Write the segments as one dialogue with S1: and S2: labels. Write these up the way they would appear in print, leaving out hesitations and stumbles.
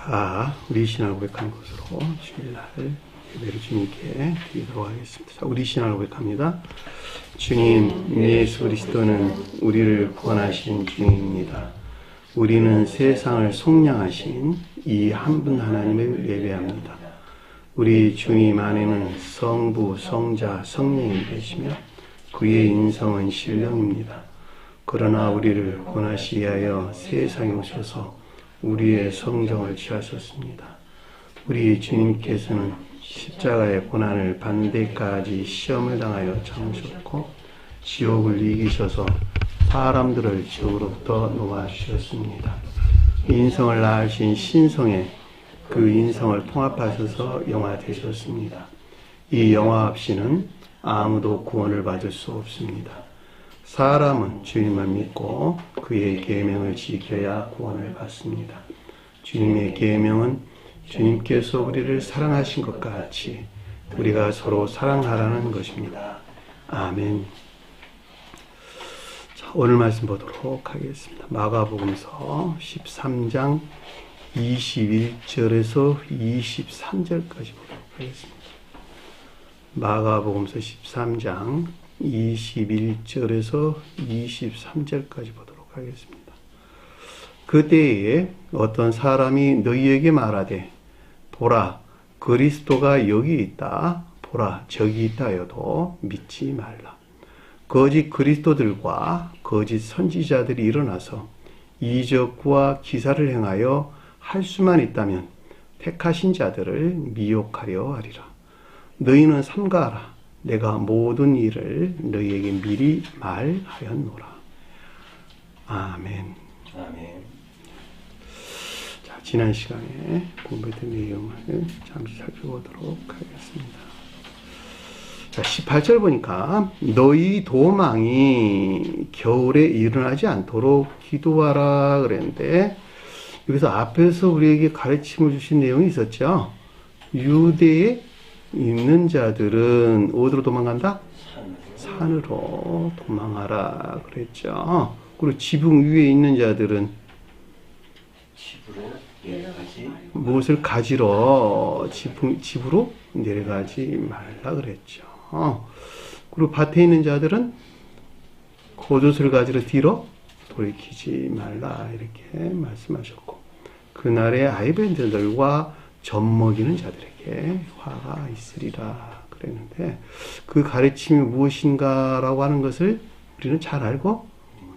S1: 자, 우리 신앙을 고백하는 것으로 주일날 예배를 주님께 드리도록 하겠습니다. 자, 우리 신앙을 고백합니다. 주님, 예수 그리스도는 우리를 구원하신 주님입니다. 우리는 세상을 속량하신 이 한 분 하나님을 예배합니다. 우리 주님 안에는 성부, 성자, 성령이 계시며 그의 인성은 신령입니다. 그러나 우리를 구원하시기 위하여 세상에 오셔서 우리의 성정을 취하셨습니다. 우리 주님께서는 십자가의 고난을 받는 데까지 시험을 당하여 참으셨고 지옥을 이기셔서 사람들을 지옥으로부터 놓아주셨습니다. 인성을 낳으신 신성에 그 인성을 통합하셔서 영화 되셨습니다. 이 영화 없이는 아무도 구원을 받을 수 없습니다. 사람은 주님을 믿고 그의 계명을 지켜야 구원을 받습니다. 주님의 계명은 주님께서 우리를 사랑하신 것 같이 우리가 서로 사랑하라는 것입니다. 아멘. 자, 오늘 말씀 보도록 하겠습니다. 마가복음서 13장 21절에서 23절까지 보도록 하겠습니다. 마가복음서 13장 21절에서 23절까지 보도록 하겠습니다. 그때에 어떤 사람이 너희에게 말하되 보라 그리스도가 여기 있다 보라 저기 있다 하여도 믿지 말라. 거짓 그리스도들과 거짓 선지자들이 일어나서 이적과 기사를 행하여 할 수만 있다면 택하신 자들을 미혹하려 하리라. 너희는 삼가하라. 내가 모든 일을 너희에게 미리 말하였노라. 아멘.
S2: 아멘.
S1: 자, 지난 시간에 공부했던 내용을 잠시 살펴보도록 하겠습니다. 자, 18절 보니까 너희 도망이 겨울에 일어나지 않도록 기도하라 그랬는데 여기서 앞에서 우리에게 가르침을 주신 내용이 있었죠. 유대에 있는 자들은 어디로 도망간다? 산으로 도망하라 그랬죠. 그리고 지붕 위에 있는 자들은
S2: 집으로 내려가지
S1: 무엇을 가지러 집으로 내려가지 말라 그랬죠. 그리고 밭에 있는 자들은 겉옷을 가지러 뒤로 돌이키지 말라 이렇게 말씀하셨고 그날의 아이벤들과 젖먹이는 자들에게 화가 있으리라 그랬는데 그 가르침이 무엇인가라고 하는 것을 우리는 잘 알고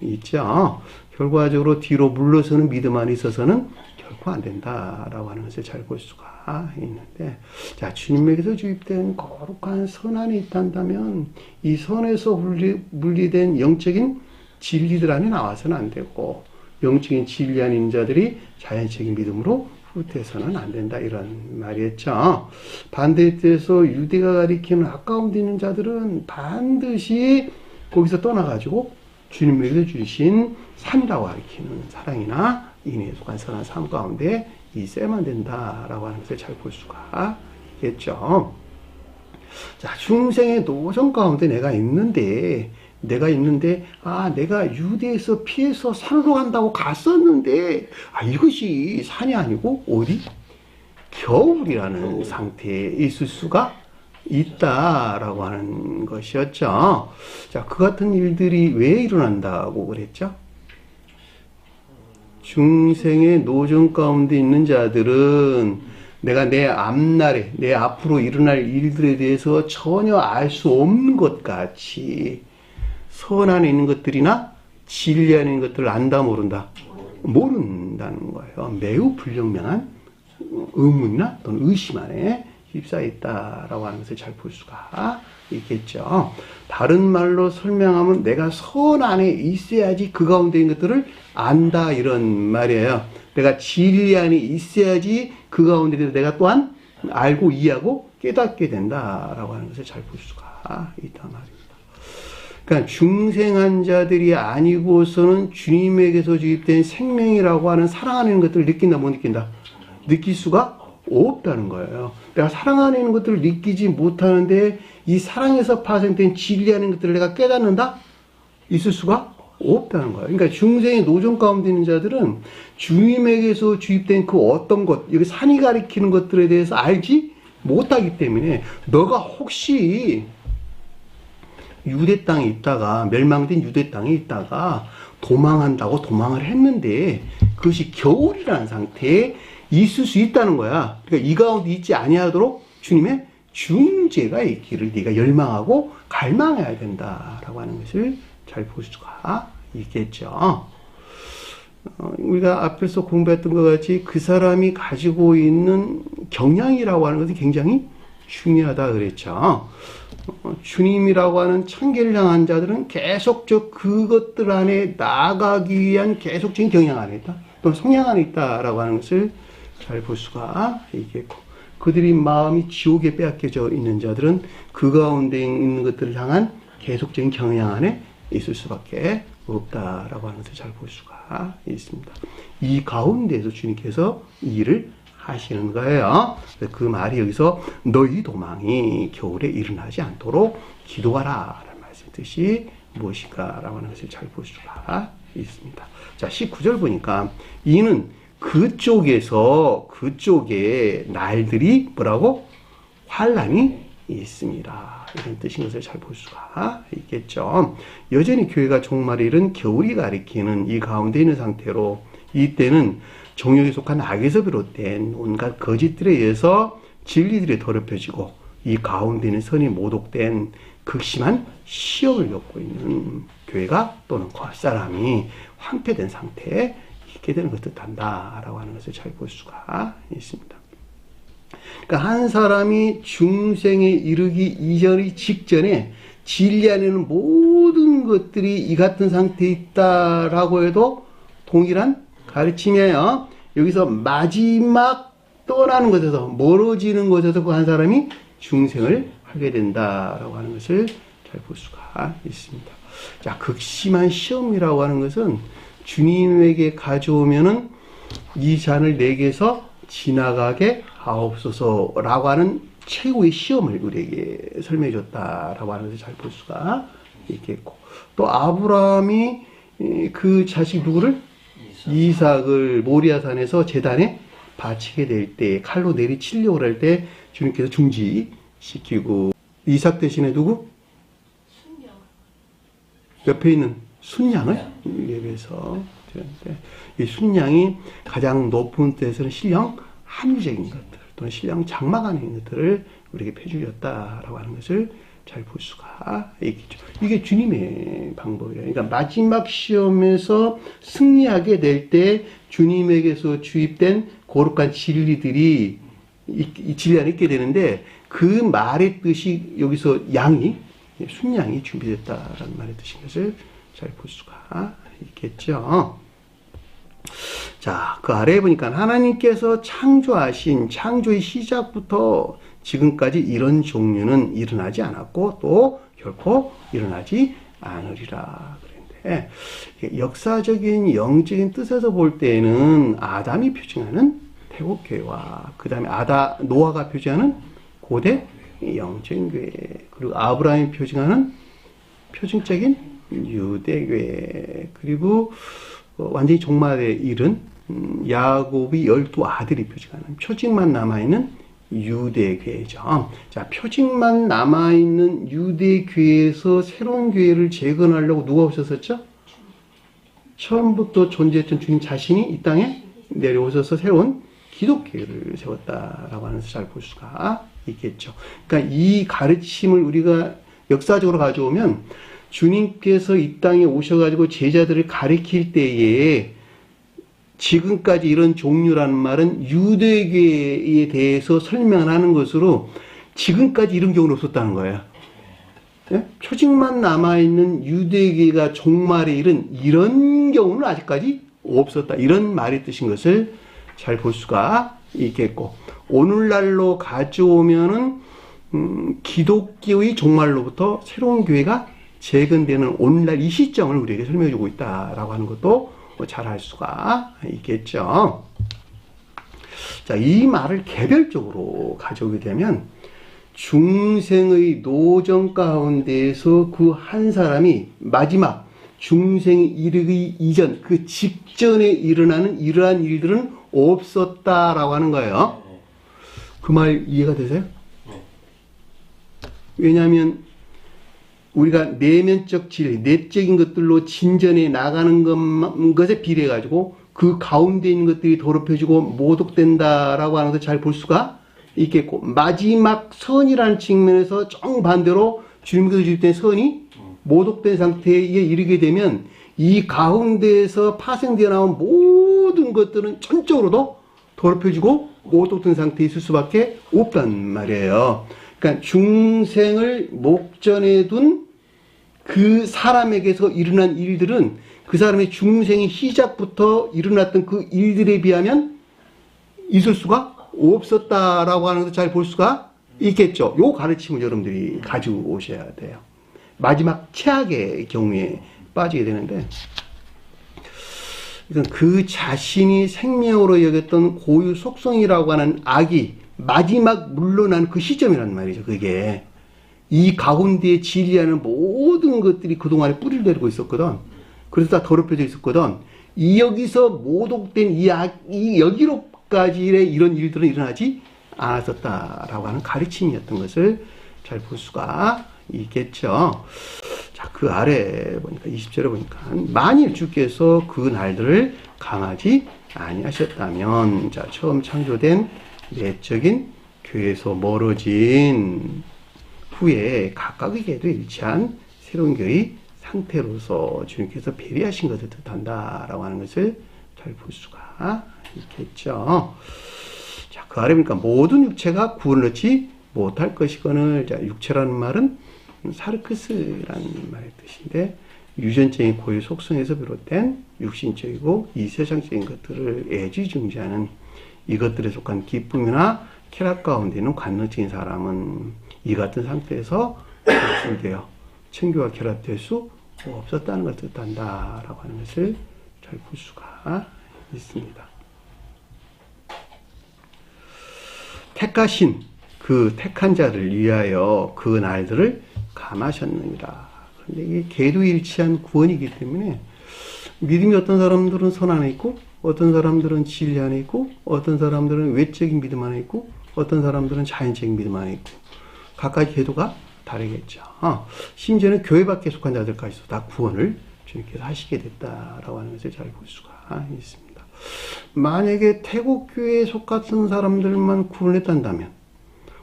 S1: 있죠. 결과적으로 뒤로 물러서는 믿음 안에 있어서는 결코 안 된다라고 하는 것을 잘 볼 수가 있는데 자 주님에게서 주입된 거룩한 선 안에 있단다면 이 선에서 분리된 영적인 진리들 안에 나와서는 안 되고 영적인 진리 안에 있는 자들이 자연적인 믿음으로 후퇴해서는 안 된다 이런 말이었죠. 반대의 뜻에서 유대가 가리키는 아까운 데 있는 자들은 반드시 거기서 떠나가지고 주님에게 주신 산이라고 가리키는 사랑이나 인애에 속한 선한 삶 가운데 있어야만 된다라고 하는 것을 잘 볼 수가 있겠죠. 자, 중생의 노정 가운데 내가 있는데 내가 유대에서 피해서 산으로 간다고 갔었는데 이것이 산이 아니고 어디? 겨울이라는 상태에 있을 수가 있다라고 하는 것이었죠. 자, 그 같은 일들이 왜 일어난다고 그랬죠? 중생의 노정 가운데 있는 자들은 내가 내 앞날에 내 앞으로 일어날 일들에 대해서 전혀 알 수 없는 것 같이 선 안에 있는 것들이나 진리 안에 있는 것들을 안다 모른다? 모른다는 거예요. 매우 불분명한 의문이나 또는 의심 안에 휩싸여 있다라고 하는 것을 잘 볼 수가 있겠죠. 다른 말로 설명하면 내가 선 안에 있어야지 그 가운데 있는 것들을 안다 이런 말이에요. 내가 진리 안에 있어야지 그 가운데 대해서 내가 또한 알고 이해하고 깨닫게 된다라고 하는 것을 잘 볼 수가 있단 말입니다. 그러니까 중생한 자들이 아니고서는 주님에게서 주입된 생명이라고 하는 사랑하는 것들을 느낀다 못 느낀다? 느낄 수가 없다는 거예요. 내가 사랑하는 것들을 느끼지 못하는데 이 사랑에서 파생된 진리하는 것들을 내가 깨닫는다? 있을 수가 없다는 거예요. 그러니까 중생의 노정 가운데 있는 자들은 주님에게서 주입된 그 어떤 것, 여기 산이 가리키는 것들에 대해서 알지 못하기 때문에 너가 혹시 유대 땅에 있다가 멸망된 유대 땅에 있다가 도망한다고 도망을 했는데 그것이 겨울이라는 상태에 있을 수 있다는 거야. 그러니까 이 가운데 있지 아니하도록 주님의 중재가 있기를 네가 열망하고 갈망해야 된다라고 하는 것을 잘 볼 수가 있겠죠. 우리가 앞에서 공부했던 것 같이 그 사람이 가지고 있는 경향이라고 하는 것이 굉장히 중요하다 그랬죠. 주님이라고 하는 천계를 향한 자들은 계속적 그것들 안에 나아가기 위한 계속적인 경향 안에 있다. 또는 성향 안에 있다라고 하는 것을 잘 볼 수가 있겠고, 그들이 마음이 지옥에 빼앗겨져 있는 자들은 그 가운데 있는 것들을 향한 계속적인 경향 안에 있을 수밖에 없다라고 하는 것을 잘 볼 수가 있습니다. 이 가운데에서 주님께서 이 일을 하시는 거예요. 그 말이 여기서 너희 도망이 겨울에 일어나지 않도록 기도하라 라는 말씀의 뜻이 무엇인가 라고 하는 것을 잘 볼 수가 있습니다. 자, 19절 보니까 이는 그쪽에 날들이 뭐라고? 환란이 있습니다. 이런 뜻인 것을 잘 볼 수가 있겠죠. 여전히 교회가 종말에 이른 겨울이 가리키는 이 가운데 있는 상태로 이때는 정욕에 속한 악에서 비롯된 온갖 거짓들에 의해서 진리들이 더럽혀지고 이 가운데 있는 선이 모독된 극심한 시험을 겪고 있는 교회가 또는 겉사람이 황폐된 상태에 있게 되는 것을 뜻한다라고 하는 것을 잘 볼 수가 있습니다. 그러니까 한 사람이 중생에 이르기 이전의 직전에 진리 안에는 모든 것들이 이 같은 상태에 있다라고 해도 동일한 가르침이에요. 여기서 마지막 떠나는 것에서 멀어지는 것에서 그 한 사람이 중생을 하게 된다라고 하는 것을 잘 볼 수가 있습니다. 자, 극심한 시험이라고 하는 것은 주님에게 가져오면은 이 잔을 내게서 지나가게 하옵소서라고 하는 최고의 시험을 우리에게 설명해 줬다라고 하는 것을 잘 볼 수가 있겠고, 또 아브라함이 그 자식 누구를? 이삭을 모리아산에서 제단에 바치게 될 때, 칼로 내리치려고 할 때 주님께서 중지시키고, 이삭 대신에 누구? 순양. 옆에 있는 순양을 예배해서 드렸는데, 이 순양이 가장 높은 데서는 신령 합리적인 것들 또는 신령 장막 안에 있는 것들을 우리에게 펴주셨다라고 하는 것을 잘 볼 수가 있겠죠. 이게 주님의 방법이에요. 그러니까 마지막 시험에서 승리하게 될 때 주님에게서 주입된 거룩한 진리들이 이 진리 안에 있게 되는데, 그 말의 뜻이 여기서 양이 순양이 준비됐다라는 말의 뜻인 것을 잘 볼 수가 있겠죠. 자, 그 아래에 보니까 하나님께서 창조하신 창조의 시작부터 지금까지 이런 종류는 일어나지 않았고 또 결코 일어나지 않으리라 그랬는데, 역사적인 영적인 뜻에서 볼 때는 아담이 표징하는 태국교회와 그 다음에 노아가 표징하는 고대 영적인 교회, 그리고 아브라함이 표징하는 표징적인 유대교회, 그리고 완전히 종말에 이른 야곱의 12아들이 표징하는 표징만 남아있는 유대교회죠. 자, 표징만 남아있는 유대교회에서 새로운 교회를 재건하려고 누가 오셨었죠? 처음부터 존재했던 주님 자신이 이 땅에 내려오셔서 새로운 기독교회를 세웠다라고 하는 것을 잘 볼 수가 있겠죠. 그러니까 이 가르침을 우리가 역사적으로 가져오면 주님께서 이 땅에 오셔가지고 제자들을 가르칠 때에 지금까지 이런 종류라는 말은 유대교에 대해서 설명을 하는 것으로 지금까지 이런 경우는 없었다는 거예요. 네? 표징만 남아있는 유대교가 종말에 이른 이런 경우는 아직까지 없었다. 이런 말의 뜻인 것을 잘 볼 수가 있겠고, 오늘날로 가져오면은 기독교의 종말로부터 새로운 교회가 재건되는 오늘날 이 시점을 우리에게 설명해주고 있다라고 하는 것도 잘 알 수가 있겠죠. 자, 이 말을 개별적으로 가져오게 되면 중생의 노정 가운데에서 그 한 사람이 마지막 중생이 이르기 이전, 그 직전에 일어나는 이러한 일들은 없었다라고 하는 거예요. 그 말 이해가 되세요? 왜냐하면 우리가 내면적 진리, 내적인 것들로 진전해 나가는 것에 비례해가지고 그 가운데 있는 것들이 더럽혀지고 모독된다라고 하는 것을 잘 볼 수가 있겠고, 마지막 선이라는 측면에서 정반대로 주님께서 주셨던 선이 모독된 상태에 이르게 되면 이 가운데에서 파생되어 나온 모든 것들은 전적으로도 더럽혀지고 모독된 상태에 있을 수밖에 없단 말이에요. 그러니까 중생을 목전에 둔 그 사람에게서 일어난 일들은 그 사람의 중생의 시작부터 일어났던 그 일들에 비하면 있을 수가 없었다라고 하는 것을 잘 볼 수가 있겠죠. 요 가르침을 여러분들이 가지고 오셔야 돼요. 마지막 최악의 경우에 빠지게 되는데, 그 자신이 생명으로 여겼던 고유 속성이라고 하는 악이 마지막 물러난 그 시점이란 말이죠. 그게 이 가운데에 진리하는 모든 것들이 그동안에 뿌리를 내리고 있었거든. 그래서 다 더럽혀져 있었거든. 이 여기서 모독된 이 여기로까지의 이런 일들은 일어나지 않았었다라고 하는 가르침이었던 것을 잘 볼 수가 있겠죠. 자, 그 아래 보니까 20절에 보니까 만일 주께서 그 날들을 강하지 아니하셨다면, 자, 처음 창조된 내적인 교회에서 멀어진 후에 각각에게도 일치한 새로운 교회 상태로서 주님께서 배려하신 것을 뜻한다라고 하는 것을 잘 볼 수가 있겠죠. 자, 그 아래 보니까 모든 육체가 구원을 얻지 못할 것이거늘, 자, 육체라는 말은 사르크스라는 말의 뜻인데, 유전적인 고유 속성에서 비롯된 육신적이고 이 세상적인 것들을 애지중지하는 이것들에 속한 기쁨이나 쾌락 가운데 있는 관능적인 사람은 이 같은 상태에서 결승되어 청교와 결합될 수 없었다는 것을 뜻한다라고 하는 것을 잘 볼 수가 있습니다. 택하신 그 택한 자를 위하여 그 날들을 감하셨느니라. 그런데 이게 계도일치한 구원이기 때문에 믿음이 어떤 사람들은 선 안에 있고, 어떤 사람들은 진리 안에 있고, 어떤 사람들은 외적인 믿음 안에 있고, 어떤 사람들은 자연적인 믿음 안에 있고, 각각의 계도가 다르겠죠. 심지어는 교회 밖에 속한 자들까지도 다 구원을 주님께서 하시게 됐다라고 하는 것을 잘 볼 수가 있습니다. 만약에 태국교회에 속았던 사람들만 구원을 했단다면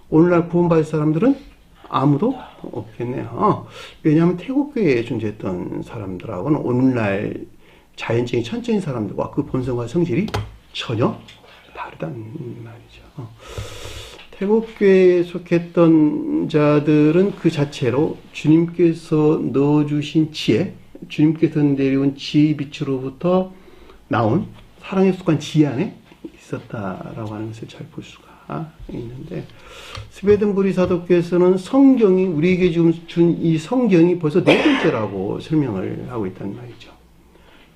S1: 오늘날 구원받을 사람들은 아무도 없겠네요. 왜냐하면 태국교회에 존재했던 사람들하고는 오늘날 자연적인 천적인 사람들과 그 본성과 성질이 전혀 다르다는 말이죠. 태국교회에 속했던 자들은 그 자체로 주님께서 넣어주신 지혜, 주님께서 내려온 지혜의 빛으로부터 나온 사랑에 속한 지혜 안에 있었다라고 하는 것을 잘 볼 수가 있는데, 스웨덴 보리사도께서는 성경이 우리에게 지금 준 이 성경이 벌써 네 번째라고 설명을 하고 있단 말이죠.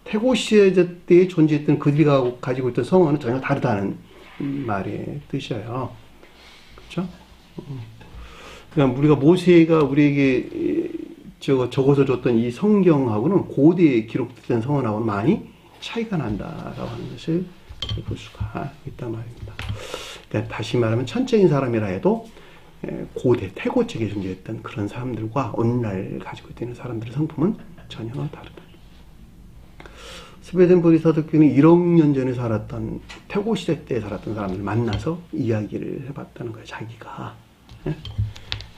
S1: 태고 시대 때에 존재했던 그들이 가지고 있던 성어는 전혀 다르다는 말의 뜻이에요. 그렇죠? 그러니까 우리가 모세가 우리에게 적어서 줬던 이 성경하고는 고대에 기록된 성어하고는 많이 차이가 난다라고 하는 것을 볼 수가 있단 말입니다. 그러니까 다시 말하면 천적인 사람이라 해도 고대 태고 쪽에 존재했던 그런 사람들과 오늘날 가지고 있는 사람들의 성품은 전혀 다르다. 스웨덴 보리사도교는 1억 년 전에 살았던 태고 시대 때 살았던 사람들 만나서 이야기를 해봤다는 거예요. 자기가.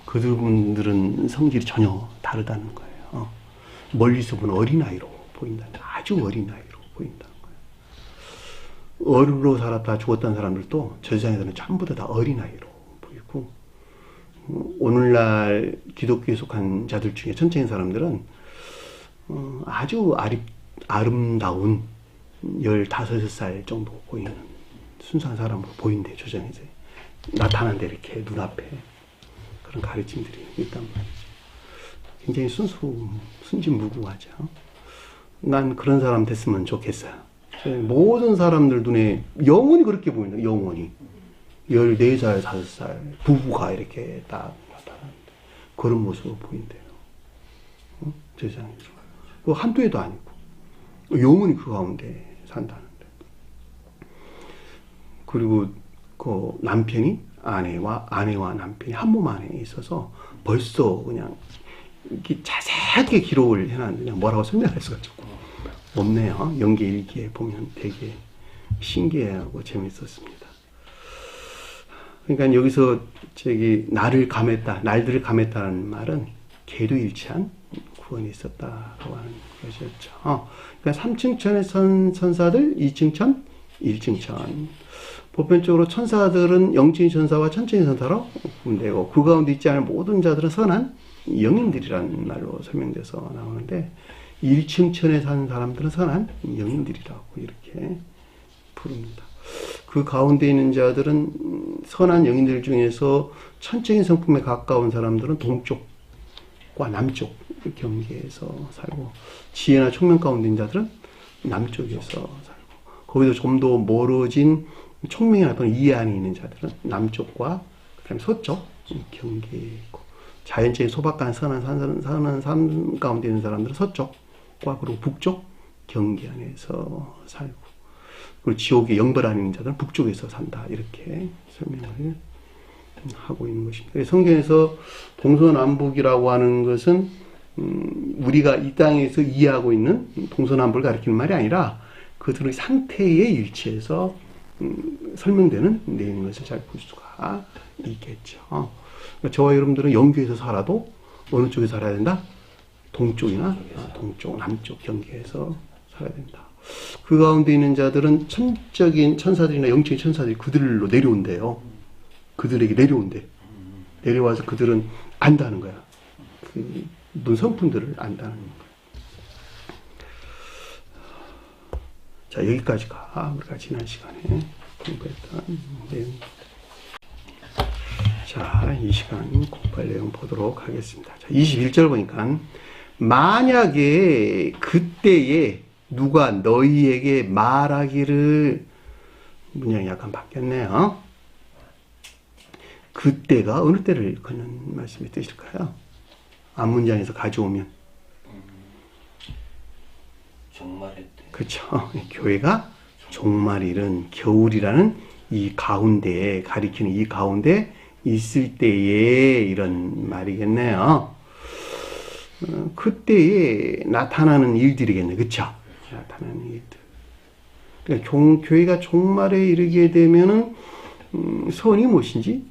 S1: 그분들은 성질이 전혀 다르다는 거예요. 멀리서 보면 어린아이로 보인다는 거예요. 아주 어린아이로 보인다는 거예요. 어른으로 살았다 죽었다는 사람들도 저 세상에서는 전부 다 어린아이로 보이고, 오늘날 기독교에 속한 자들 중에 천적인 사람들은 아주 아름다운 15살 정도 보이는 순수한 사람으로 보인대. 조정에서 나타난데 이렇게 눈앞에 그런 가르침들이 있단 말이죠. 굉장히 순진무구하죠. 난 그런 사람 됐으면 좋겠어요. 모든 사람들 눈에 영원히 그렇게 보인다. 영원히 14살, 5살 부부가 이렇게 딱 나타나는데 그런 모습으로 보인대요. 세상에서. 그 한두 해도 아니고 영원히 그 가운데 산다는데. 그리고 그 남편이 아내와 남편이 한 몸 안에 있어서 벌써 그냥 이렇게 자세하게 기록을 해놨는데 그냥 뭐라고 설명할 수가 없네요. 연계 일기에 보면 되게 신기하고 재밌었습니다. 그러니까 여기서 날들을 감했다는 말은 계도일치한 구원이 있었다라고 하는 것이었죠. 그러니까 3층천의 천사들, 2층천, 1층천. 보편적으로 천사들은 영적인 천사와 천적인 천사로 분되고 그 가운데 있지 않은 모든 자들은 선한 영인들이라는 말로 설명돼서 나오는데 1층천에 사는 사람들은 선한 영인들이라고 이렇게 부릅니다. 그 가운데 있는 자들은 선한 영인들 중에서 천적인 성품에 가까운 사람들은 동쪽과 남쪽 경계에서 살고 지혜나 총명 가운데 있는 자들은 남쪽에서 살고 거기서 좀 더 멀어진 총명이나 또는 이해 안에 있는 자들은 남쪽과 그다음에 서쪽 경계에 있고 자연적인 소박한 선한 삶 가운데 있는 사람들은 서쪽과 그리고 북쪽 경계 안에서 살고 그리고 지옥의 영벌 안에 있는 자들은 북쪽에서 산다 이렇게 설명을 하고 있는 것입니다. 성경에서 동서남북이라고 하는 것은 우리가 이 땅에서 이해하고 있는 동서남북을 가리키는 말이 아니라 그들의 상태에 일치해서 설명되는 내용인 것을 잘 볼 수가 있겠죠. 그러니까 저와 여러분들은 영교에서 살아도 어느 쪽에 살아야 된다? 동쪽이나 동쪽, 남쪽 경계에서 살아야 된다. 그 가운데 있는 자들은 천적인 천사들이나 영적인 천사들이 그들로 내려온대요. 그들에게 내려온대. 내려와서 그들은 안다는 거야. 그 눈성품들을 안다는 거야. 자, 여기까지가 우리가 지난 시간에 공부했던 내용입니다. 자, 이 시간 공부할 내용 보도록 하겠습니다. 자, 21절 보니까 만약에 그때에 누가 너희에게 말하기를 문장이 약간 바뀌었네요. 그때가 어느 때를 일컫는 말씀이 뜻일까요? 앞문장에서 가져오면
S2: 종말의 때.
S1: 그렇죠. 교회가 종말일은 겨울이라는 이 가운데에 가리키는 이 가운데 있을 때에 이런 말이겠네요. 그때에 나타나는 일들이겠네. 그렇죠? 나타나는 일들. 그러니까 교회가 종말에 이르게 되면은 선이 무엇인지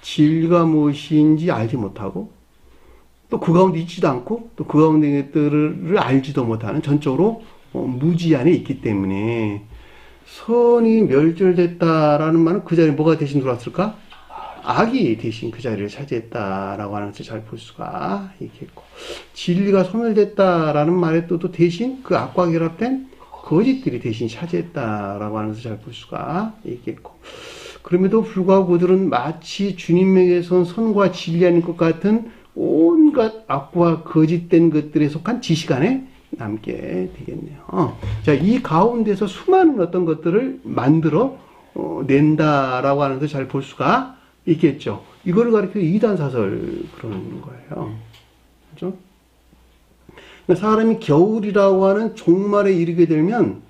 S1: 진리가 무엇인지 알지 못하고 또 그 가운데 있지도 않고 또 그 가운데 것들을 알지도 못하는 전적으로 무지 안에 있기 때문에 선이 멸절됐다라는 말은 그 자리에 뭐가 대신 들어왔을까? 악이 대신 그 자리를 차지했다라고 하는 것을 잘 볼 수가 있겠고 진리가 소멸됐다라는 말에 또 대신 그 악과 결합된 거짓들이 대신 차지했다라고 하는 것을 잘 볼 수가 있겠고 그럼에도 불구하고 그들은 마치 주님에게선 선과 진리 아닌 것 같은 온갖 악과 거짓된 것들에 속한 지식 안에 남게 되겠네요. 자, 이 가운데서 수많은 어떤 것들을 만들어 낸다라고 하는 것을 잘 볼 수가 있겠죠. 이거를 가리켜 이단사설 그러는 거예요. 그렇죠? 사람이 겨울이라고 하는 종말에 이르게 되면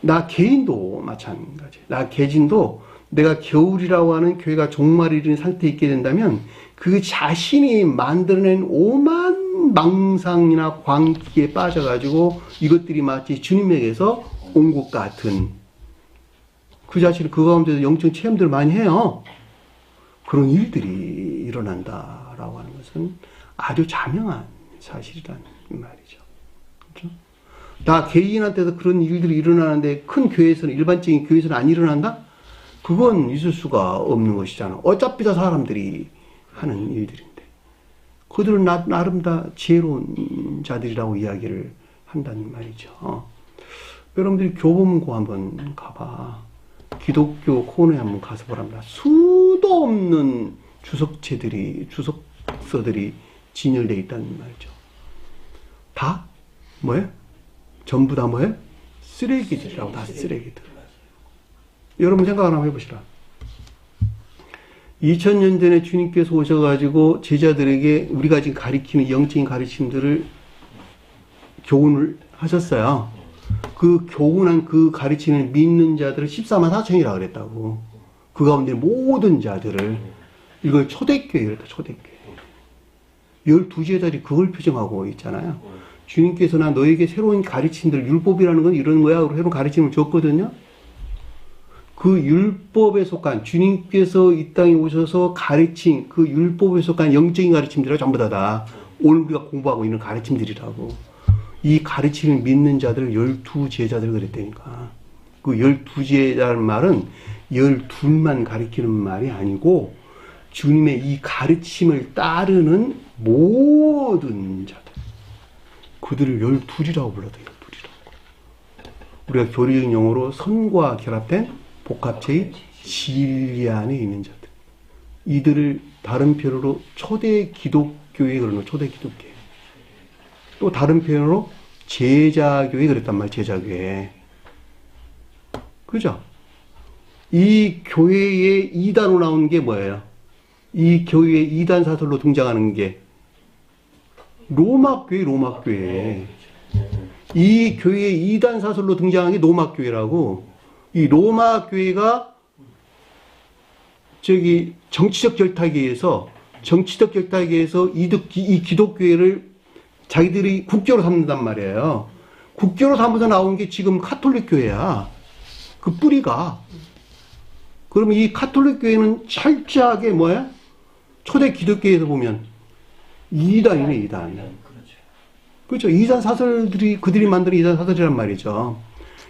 S1: 나 개인도 마찬가지. 나 개진도 내가 겨울이라고 하는 교회가 종말에 이르는 상태에 있게 된다면 그 자신이 만들어낸 오만 망상이나 광기에 빠져가지고 이것들이 마치 주님에게서 온 것 같은 그 자신이 그 가운데서 영적 체험들을 많이 해요. 그런 일들이 일어난다라고 하는 것은 아주 자명한 사실이라는 말이죠. 그렇죠? 다 개인한테서 그런 일들이 일어나는데 큰 교회에서는 일반적인 교회에서는 안 일어난다? 그건 있을 수가 없는 것이잖아. 어차피 다 사람들이 하는 일들인데 그들은 나름 다 지혜로운 자들이라고 이야기를 한다는 말이죠. 여러분들이 교보문고 한번 가봐. 기독교 코너에 한번 가서 보랍니다. 수도 없는 주석서들이 진열되어 있다는 말이죠. 다 뭐예요? 전부 다 뭐예요? 쓰레기들이라고. 다 쓰레기들. 여러분 생각 한번 해보시라. 2000년 전에 주님께서 오셔가지고 제자들에게 우리가 지금 가리키는 영적인 가르침들을 교훈을 하셨어요. 그 교훈한 그 가르침을 믿는 자들을 14만 4천이라 그랬다고. 그 가운데 모든 자들을. 이걸 초대교회 그랬다. 초대교회. 12제자들이 그걸 표정하고 있잖아요. 주님께서 나 너에게 새로운 가르침들, 율법이라는 건 이런 거야. 그리고 새로운 가르침을 줬거든요. 그 율법에 속한, 주님께서 이 땅에 오셔서 가르친 그 율법에 속한 영적인 가르침들이 전부 다다. 오늘 우리가 공부하고 있는 가르침들이라고. 이 가르침을 믿는 자들 12제자들 그랬다니까. 그 12제자라는 말은 12만 가르치는 말이 아니고 주님의 이 가르침을 따르는 모든 자들. 그들을 12이라고 불러도 12이라고. 우리가 교리적 용어로 선과 결합된 복합체의 진리 안에 있는 자들. 이들을 다른 표현으로 초대 기독교회 그러는 초대 기독교회. 또 다른 표현으로 제자교회 그랬단 말이에요. 제자교회. 그죠? 이 교회의 2단으로 나오는 게 뭐예요? 이 교회의 2단 사설로 등장하는 게 로마교회, 로마교회. 이 교회의 2단 사설로 등장하는 게 로마교회라고. 이 로마교회가 정치적 결탁에 의해서 이 기독교회를 자기들이 국교로 삼는단 말이에요. 국교로 삼아서 나온 게 지금 카톨릭 교회야. 그 뿌리가. 그러면 이 카톨릭 교회는 철저하게 뭐야? 초대 기독교에서 보면 2단이네, 2단. 그렇죠. 2단 사설들이, 그들이 만든 2단 사설이란 말이죠.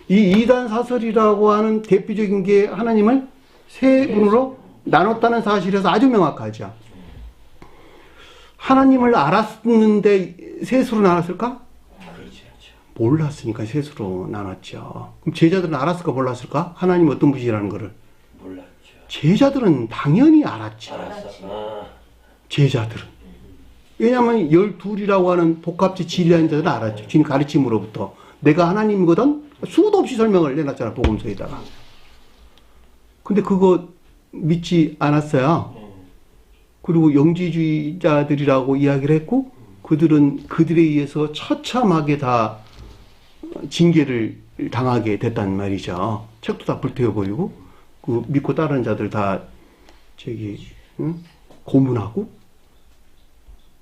S1: 이 2단 사설이라고 하는 대표적인 게 하나님을 세 분으로 나눴다는 사실에서 아주 명확하죠. 하나님을 알았는데 셋으로 나눴을까? 몰랐으니까 셋으로 나눴죠. 그럼 제자들은 알았을까 몰랐을까? 하나님 어떤 분이라는 거를.
S2: 몰랐죠.
S1: 제자들은 당연히 알았죠. 제자들은. 왜냐하면 12이라고 하는 복합체 진리한 자들은 알았죠. 주님 가르침으로부터. 내가 하나님이거든? 수도 없이 설명을 내놨잖아, 복음서에다가. 근데 그거 믿지 않았어요. 그리고 영지주의자들이라고 이야기를 했고, 그들은 그들에 의해서 처참하게 다 징계를 당하게 됐단 말이죠. 책도 다 불태워버리고, 그 믿고 따르는 자들 다, 고문하고,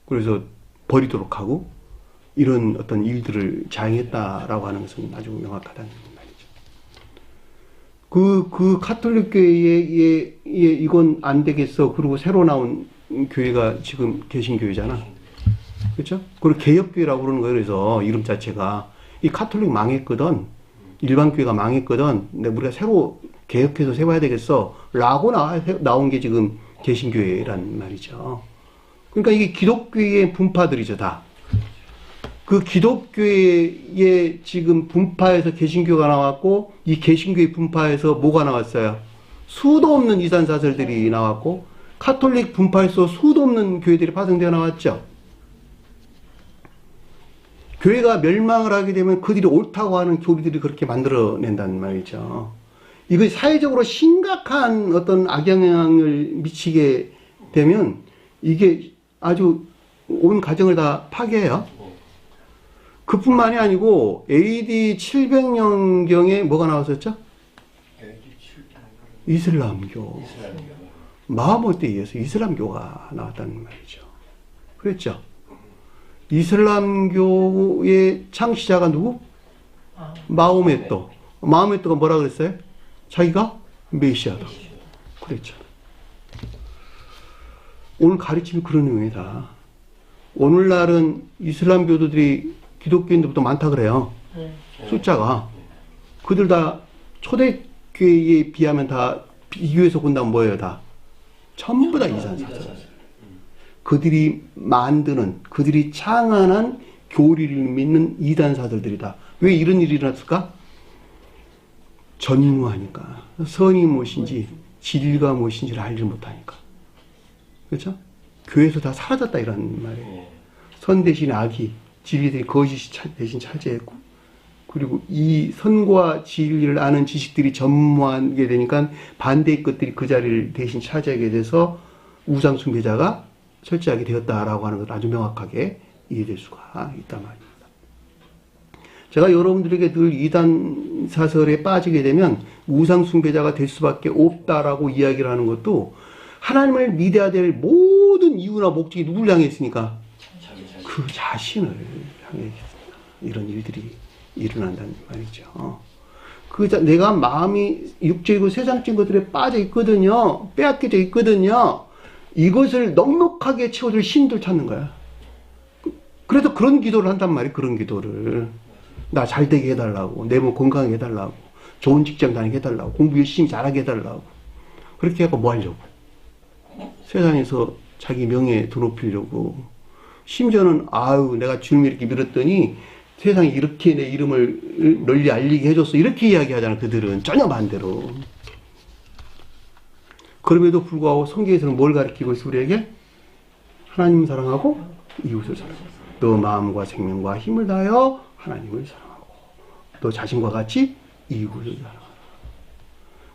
S1: 그래서 버리도록 하고, 이런 어떤 일들을 자행했다라고 하는 것은 아주 명확하다는 말이죠. 그 카톨릭 교회에 이건 안 되겠어. 그리고 새로 나온 교회가 지금 개신교회잖아. 그렇죠? 그리고 개혁교회라고 그러는 거예요. 그래서 이름 자체가. 이 카톨릭 망했거든. 일반 교회가 망했거든. 근데 우리가 새로 개혁해서 세워야 되겠어. 라고 나온 게 지금 개신교회란 말이죠. 그러니까 이게 기독교의 분파들이죠, 다. 그 기독교의 지금 분파에서 개신교가 나왔고, 이 개신교의 분파에서 뭐가 나왔어요? 수도 없는 이단사설들이 나왔고, 카톨릭 분파에서 수도 없는 교회들이 파생되어 나왔죠. 교회가 멸망을 하게 되면 그들이 옳다고 하는 교리들이 그렇게 만들어낸다는 말이죠. 이것이 사회적으로 심각한 어떤 악영향을 미치게 되면 이게 아주 온 가정을 다 파괴해요. 그뿐만이 아니고 AD 700년경에 뭐가 나왔었죠? 이슬람교. 마호메트에 의해서 이슬람교가 나왔다는 말이죠. 그랬죠? 이슬람교의 창시자가 누구? 마호메트. 마호메트가 뭐라 그랬어요? 자기가 메시아다. 그랬죠. 오늘 가르침이 그런 의미다. 오늘날은 이슬람교도들이 기독교인들보다 많다 그래요. 숫자가. 그들 다 초대교회에 비하면 다 비교해서 본다면 뭐예요, 다? 전부 다 이단사설. 그들이 만드는, 그들이 창안한 교리를 믿는 이단사들이다. 왜 이런 일이 일어났을까? 전무하니까. 선이 무엇인지, 진리가 무엇인지를 알지 못하니까. 그렇죠? 교회에서 다 사라졌다 이런 말이에요. 선 대신 악이, 진리들이 거짓이 대신 차지했고, 그리고 이 선과 진리를 아는 지식들이 전무하게 되니까 반대의 것들이 그 자리를 대신 차지하게 돼서 우상 숭배자가 철저하게 되었다라고 하는 걸 아주 명확하게 이해될 수가 있단 말입니다. 제가 여러분들에게 늘 이단 사설에 빠지게 되면 우상 숭배자가 될 수밖에 없다라고 이야기를 하는 것도 하나님을 믿어야 될 모든 이유나 목적이 누굴 향해 있으니까 그 자신을 향해 있습니다. 이런 일들이 일어난다는 말이죠. 내가 마음이 육적이고 세상적인 것들에 빠져 있거든요. 빼앗겨져 있거든요. 이것을 넉넉하게 채워줄 신들 찾는 거야. 그래서 그런 기도를 한단 말이에요. 그런 기도를. 나 잘 되게 해달라고. 내 몸 건강하게 해달라고. 좋은 직장 다니게 해달라고. 공부 열심히 잘하게 해달라고. 그렇게 하고 뭐 하려고. 세상에서 자기 명예 드높이려고. 심지어는 내가 주님이 이렇게 밀었더니 세상에 이렇게 내 이름을 널리 알리게 해줬어. 이렇게 이야기하잖아. 그들은 전혀 반대로. 그럼에도 불구하고 성경에서는 뭘 가르치고 있어 우리에게? 하나님 사랑하고 이웃을 사랑하고 너 마음과 생명과 힘을 다하여 하나님을 사랑하고 너 자신과 같이 이웃을 사랑하라.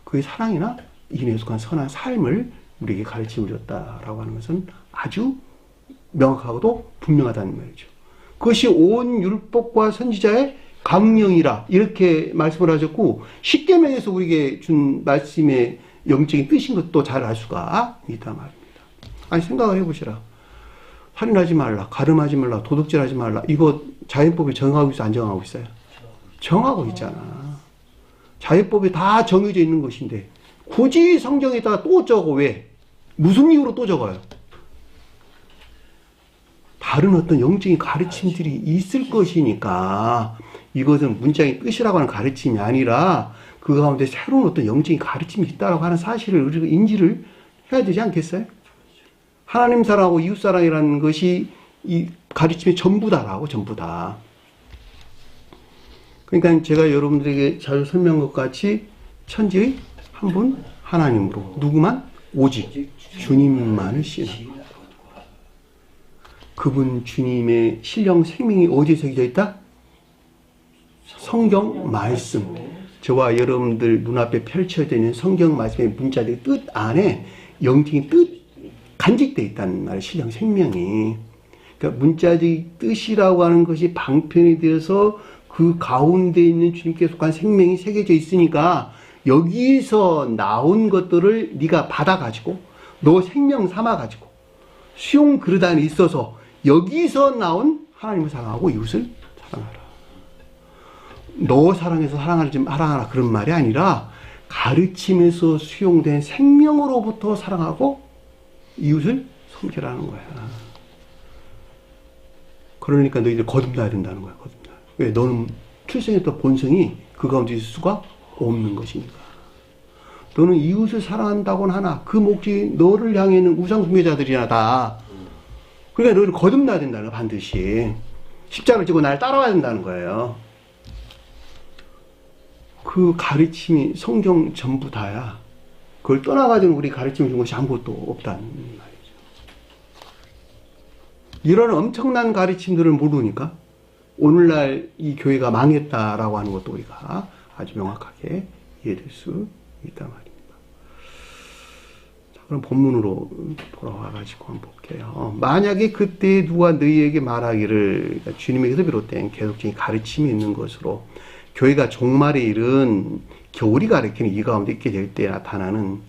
S1: 그의 사랑이나 인에 속한 선한 삶을 우리에게 가르침을 줬다라고 하는 것은 아주 명확하고도 분명하다는 말이죠. 그것이 온 율법과 선지자의 강령이라 이렇게 말씀을 하셨고 십계명에서 우리에게 준 말씀의 영적인 뜻인 것도 잘 알 수가 있다 말입니다. 아니 생각을 해보시라. 살인하지 말라, 가늠하지 말라, 도둑질하지 말라. 이거 자연법이 정하고 있어, 안 정하고 있어요? 정하고 있잖아. 자연법에 다 정해져 있는 것인데 굳이 성경에다가 또 적어. 왜? 무슨 이유로 또 적어요? 다른 어떤 영적인 가르침들이 있을 것이니까 이것은 문장의 뜻이라고 하는 가르침이 아니라 그 가운데 새로운 어떤 영적인 가르침이 있다고 하는 사실을 우리가 인지를 해야 되지 않겠어요? 하나님 사랑하고 이웃 사랑이라는 것이 이 가르침의 전부다라고, 전부다. 그러니까 제가 여러분들에게 자주 설명한 것 같이 천지의 한 분 하나님으로 누구만? 오직 주님만을 신하고 그분 주님의 신령 생명이 어디에 새겨져 있다? 성경 말씀. 저와 여러분들 눈앞에 펼쳐져 있는 성경 말씀의 문자들의 뜻 안에 영적인 뜻 간직되어 있다는 말이에요. 신령 생명이. 그러니까 문자의 뜻이라고 하는 것이 방편이 되어서 그 가운데 있는 주님께 속한 생명이 새겨져 있으니까 여기서 나온 것들을 네가 받아가지고 너 생명 삼아가지고 수용 그릇 안에 있어서 여기서 나온 하나님을 사랑하고 이웃을 사랑하라. 너 사랑해서 사랑하라 그런 말이 아니라 가르침에서 수용된 생명으로부터 사랑하고 이웃을 섬기라는 거야. 그러니까 너희들 거듭나야 된다는 거야. 거듭나. 왜? 너는 출생했던 본성이 그 가운데 있을 수가 없는 것이니까. 너는 이웃을 사랑한다고는 하나 그 목적이 너를 향해 있는 우상숭배자들이나 다. 그러니까 너희는 거듭나야 된다는 거야. 반드시. 십자가를 지고 나를 따라와야 된다는 거예요. 그 가르침이 성경 전부 다야. 그걸 떠나가지고 우리 가르침을 준 것이 아무것도 없다는 말이죠. 이런 엄청난 가르침들을 모르니까 오늘날 이 교회가 망했다라고 하는 것도 우리가 아주 명확하게 이해될 수 있단 말입니다. 자, 그럼 본문으로 돌아와가지고 한번 볼게요. 만약에 그때 누가 너희에게 말하기를 주님에게서 비롯된 계속적인 가르침이 있는 것으로 교회가 종말에 이른 교리 가르치는 이 가운데 있게 될 때 나타나는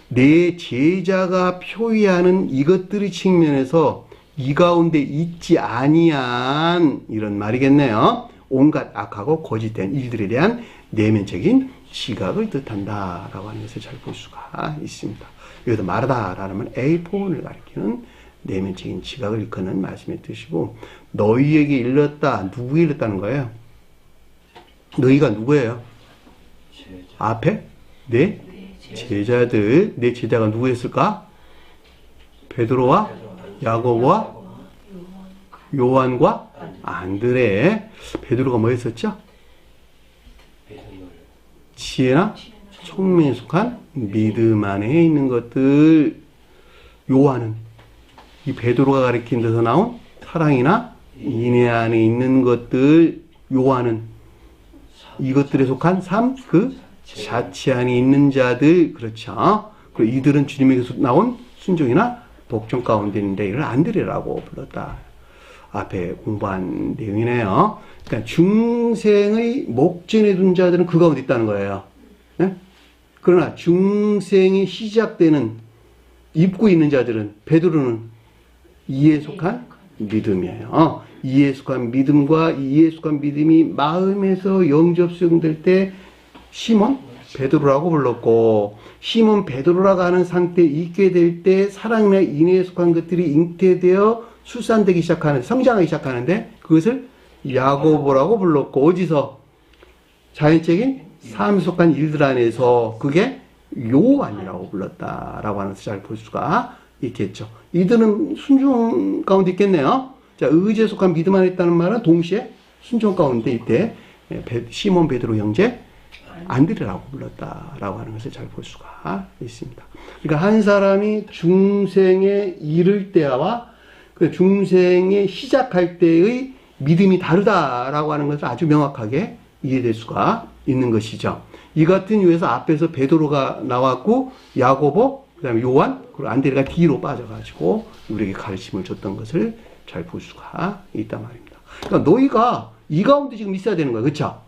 S1: 내 제자가 표의하는 이것들의 측면에서 이 가운데 있지 아니한 이런 말이겠네요. 온갖 악하고 거짓된 일들에 대한 내면적인 지각을 뜻한다 라고 하는 것을 잘 볼 수가 있습니다. 여기서 말하다라는 말 에이폰을 가리키는 내면적인 지각을 일컫는 말씀의 뜻이고 너희에게 일렀다. 누구에 일렀다는 거예요? 너희가 누구예요? 앞에 내 제자들. 내 제자가 누구였을까? 베드로와 야고보와 요한과 안드레. 베드로가 뭐 했었죠? 지혜나聰明에 속한 믿음 안에 있는 것들. 요한은 이 베드로가 가리킨 데서 나온 사랑이나 인애 안에 있는 것들. 요한은 이것들에 속한 삶, 그 자치 안에 있는 자들. 그렇죠. 그리고 이들은 주님에게서 나온 순종이나 복종 가운데 있는데 이를 안드레라고 불렀다. 앞에 공부한 내용이네요. 그러니까 중생의 목전에 둔 자들은 그 가운데 있다는 거예요. 네? 그러나 중생이 시작되는 입고 있는 자들은 베드로는 이에 속한 믿음이에요. 이에 속한 믿음과 이에 속한 믿음이 마음에서 영접수용될 때 시몬 베드로라고 불렀고, 시몬 베드로라고 하는 상태에 있게 될 때 사랑과 인애에 속한 것들이 잉태되어 출산되기 시작하는, 성장하기 시작하는데 그것을 야고보라고 불렀고, 어디서? 자연적인 삶에 속한 일들 안에서 그게 요한이라고 불렀다라고 하는 것을 잘 볼 수가 있겠죠. 이들은 순종 가운데 있겠네요. 자, 의지에 속한 믿음 안에 있다는 말은 동시에 순종 가운데 있대 시몬 베드로 형제 안드레라고 불렀다라고 하는 것을 잘 볼 수가 있습니다. 그러니까 한 사람이 중생에 이를 때와 그 중생에 시작할 때의 믿음이 다르다라고 하는 것을 아주 명확하게 이해될 수가 있는 것이죠. 이 같은 이유에서 앞에서 베드로가 나왔고 야고보, 그다음에 요한, 그리고 안드레가 뒤로 빠져가지고 우리에게 가르침을 줬던 것을 잘 볼 수가 있단 말입니다. 그러니까 너희가 이 가운데 지금 있어야 되는 거야, 그렇죠?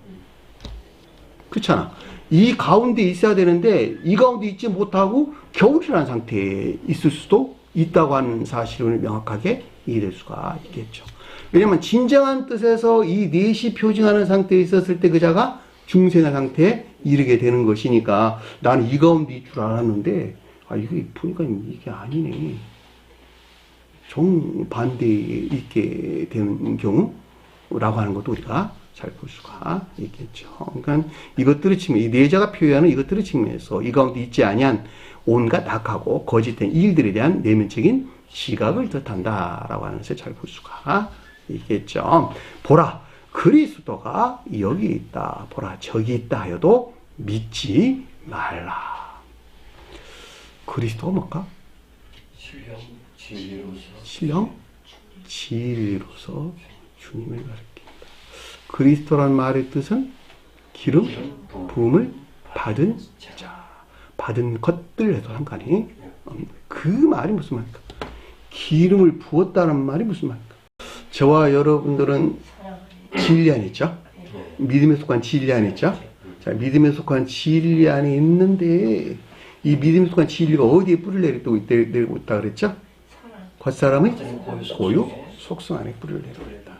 S1: 그렇잖아. 이 가운데 있어야 되는데 이 가운데 있지 못하고 겨울이라는 상태에 있을 수도 있다고 하는 사실을 명확하게 이해될 수가 있겠죠. 왜냐하면 진정한 뜻에서 이 넷이 표징하는 상태에 있었을 때 그자가 중생의 상태에 이르게 되는 것이니까 나는 이 가운데 있을 줄 알았는데 이게 보니까 이게 아니네. 정반대에 있게 되는 경우라고 하는 것도 우리가 잘 볼 수가 있겠죠. 그러니까 이것들의 측면, 이 내자가 표현하는 이것들의 측면에서 이 가운데 있지 아니한 온갖 악하고 거짓된 일들에 대한 내면적인 시각을 뜻한다라고 하는 것을 잘 볼 수가 있겠죠. 보라, 그리스도가 여기 있다. 보라, 저기 있다 하여도 믿지 말라. 그리스도가 뭘까? 신령 진리로서 주님을 가리킨다. 그리스도란 말의 뜻은 기름 부음을 받은 자, 받은 것들 해도 상관이 그 말이 무슨 말입니까? 기름을 부었다는 말이 무슨 말입니까? 저와 여러분들은 진리 안에 있죠? 믿음에 속한 진리 안에 있죠? 자, 믿음에 속한 진리 안에 있는데 이 믿음에 속한 진리가 어디에 뿌리를 내리고 있다 그랬죠? 겉사람의 고유 속성 안에 뿌리를 내리고 있다.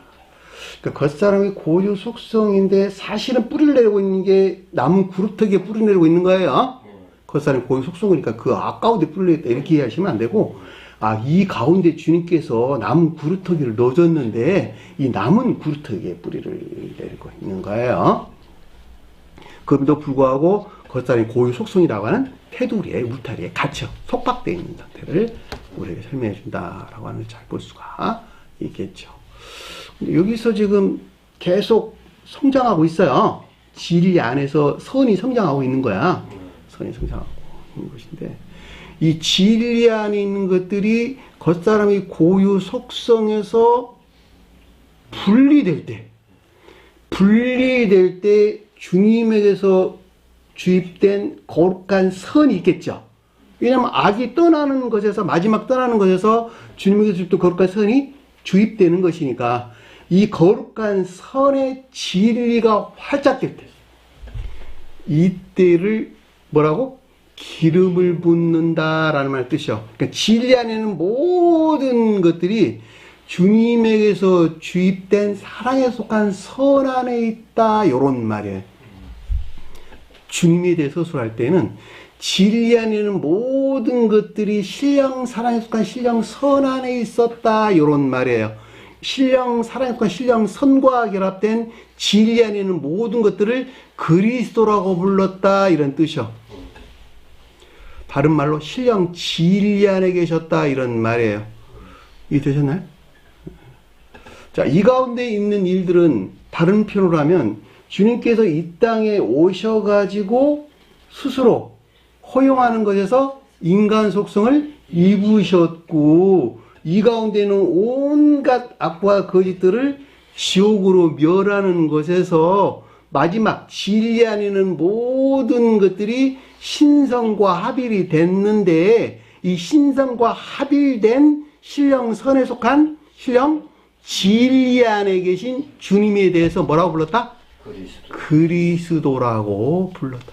S1: 그러니까 겉사람의 고유 속성인데 사실은 뿌리를 내리고 있는 게 나무 그루터기에 뿌리를 내리고 있는 거예요. 겉사람의 고유 속성이니까 그 가운데 뿌리를 내리고 있다 이렇게 이해하시면 안 되고, 이 가운데 주님께서 나무 그루터기를 넣어줬는데 이 남은 그루터기에 뿌리를 내리고 있는 거예요. 그럼에도 불구하고 겉사람의 고유 속성이라고 하는 테두리에 울타리에 갇혀 속박되어 있는 상태를 우리에게 설명해 준다라고 하는 걸 잘 볼 수가 있겠죠. 근데 여기서 지금 계속 성장하고 있어요. 진리 안에서 선이 성장하고 있는 거야. 선이 성장하고 있는 것인데 이 진리 안에 있는 것들이 겉사람의 고유 속성에서 분리될 때 주님에게서 주입된 거룩한 선이 있겠죠. 왜냐하면 악이 떠나는 것에서, 마지막 떠나는 것에서 주님에게서 주입된 거룩한 선이 주입되는 것이니까 이 거룩한 선의 진리가 활짝될 때, 이때를 뭐라고? 기름을 붓는다라는 말 뜻이요. 그러니까 진리 안에는 모든 것들이 주님에게서 주입된 사랑에 속한 선 안에 있다, 요런 말이에요. 주님에 대해 서술할 때는 진리 안에는 모든 것들이 신령 사랑에 속한 신령 선 안에 있었다, 요런 말이에요. 신령 사랑에 속한 신령 선과 결합된 진리 안에는 모든 것들을 그리스도라고 불렀다, 이런 뜻이요. 다른 말로 신령 진리 안에 계셨다, 이런 말이에요. 이해되셨나요? 자, 이 가운데 있는 일들은 다른 표현으로 하면 주님께서 이 땅에 오셔가지고 스스로 허용하는 것에서 인간 속성을 입으셨고, 이 가운데는 온갖 악과 거짓들을 지옥으로 멸하는 것에서 마지막 진리 안에는 모든 것들이 신성과 합일이 됐는데, 이 신성과 합일된 신령 선에 속한 신령 진리 안에 계신 주님에 대해서 뭐라고 불렀다?
S2: 그리스도.
S1: 그리스도라고 불렀다.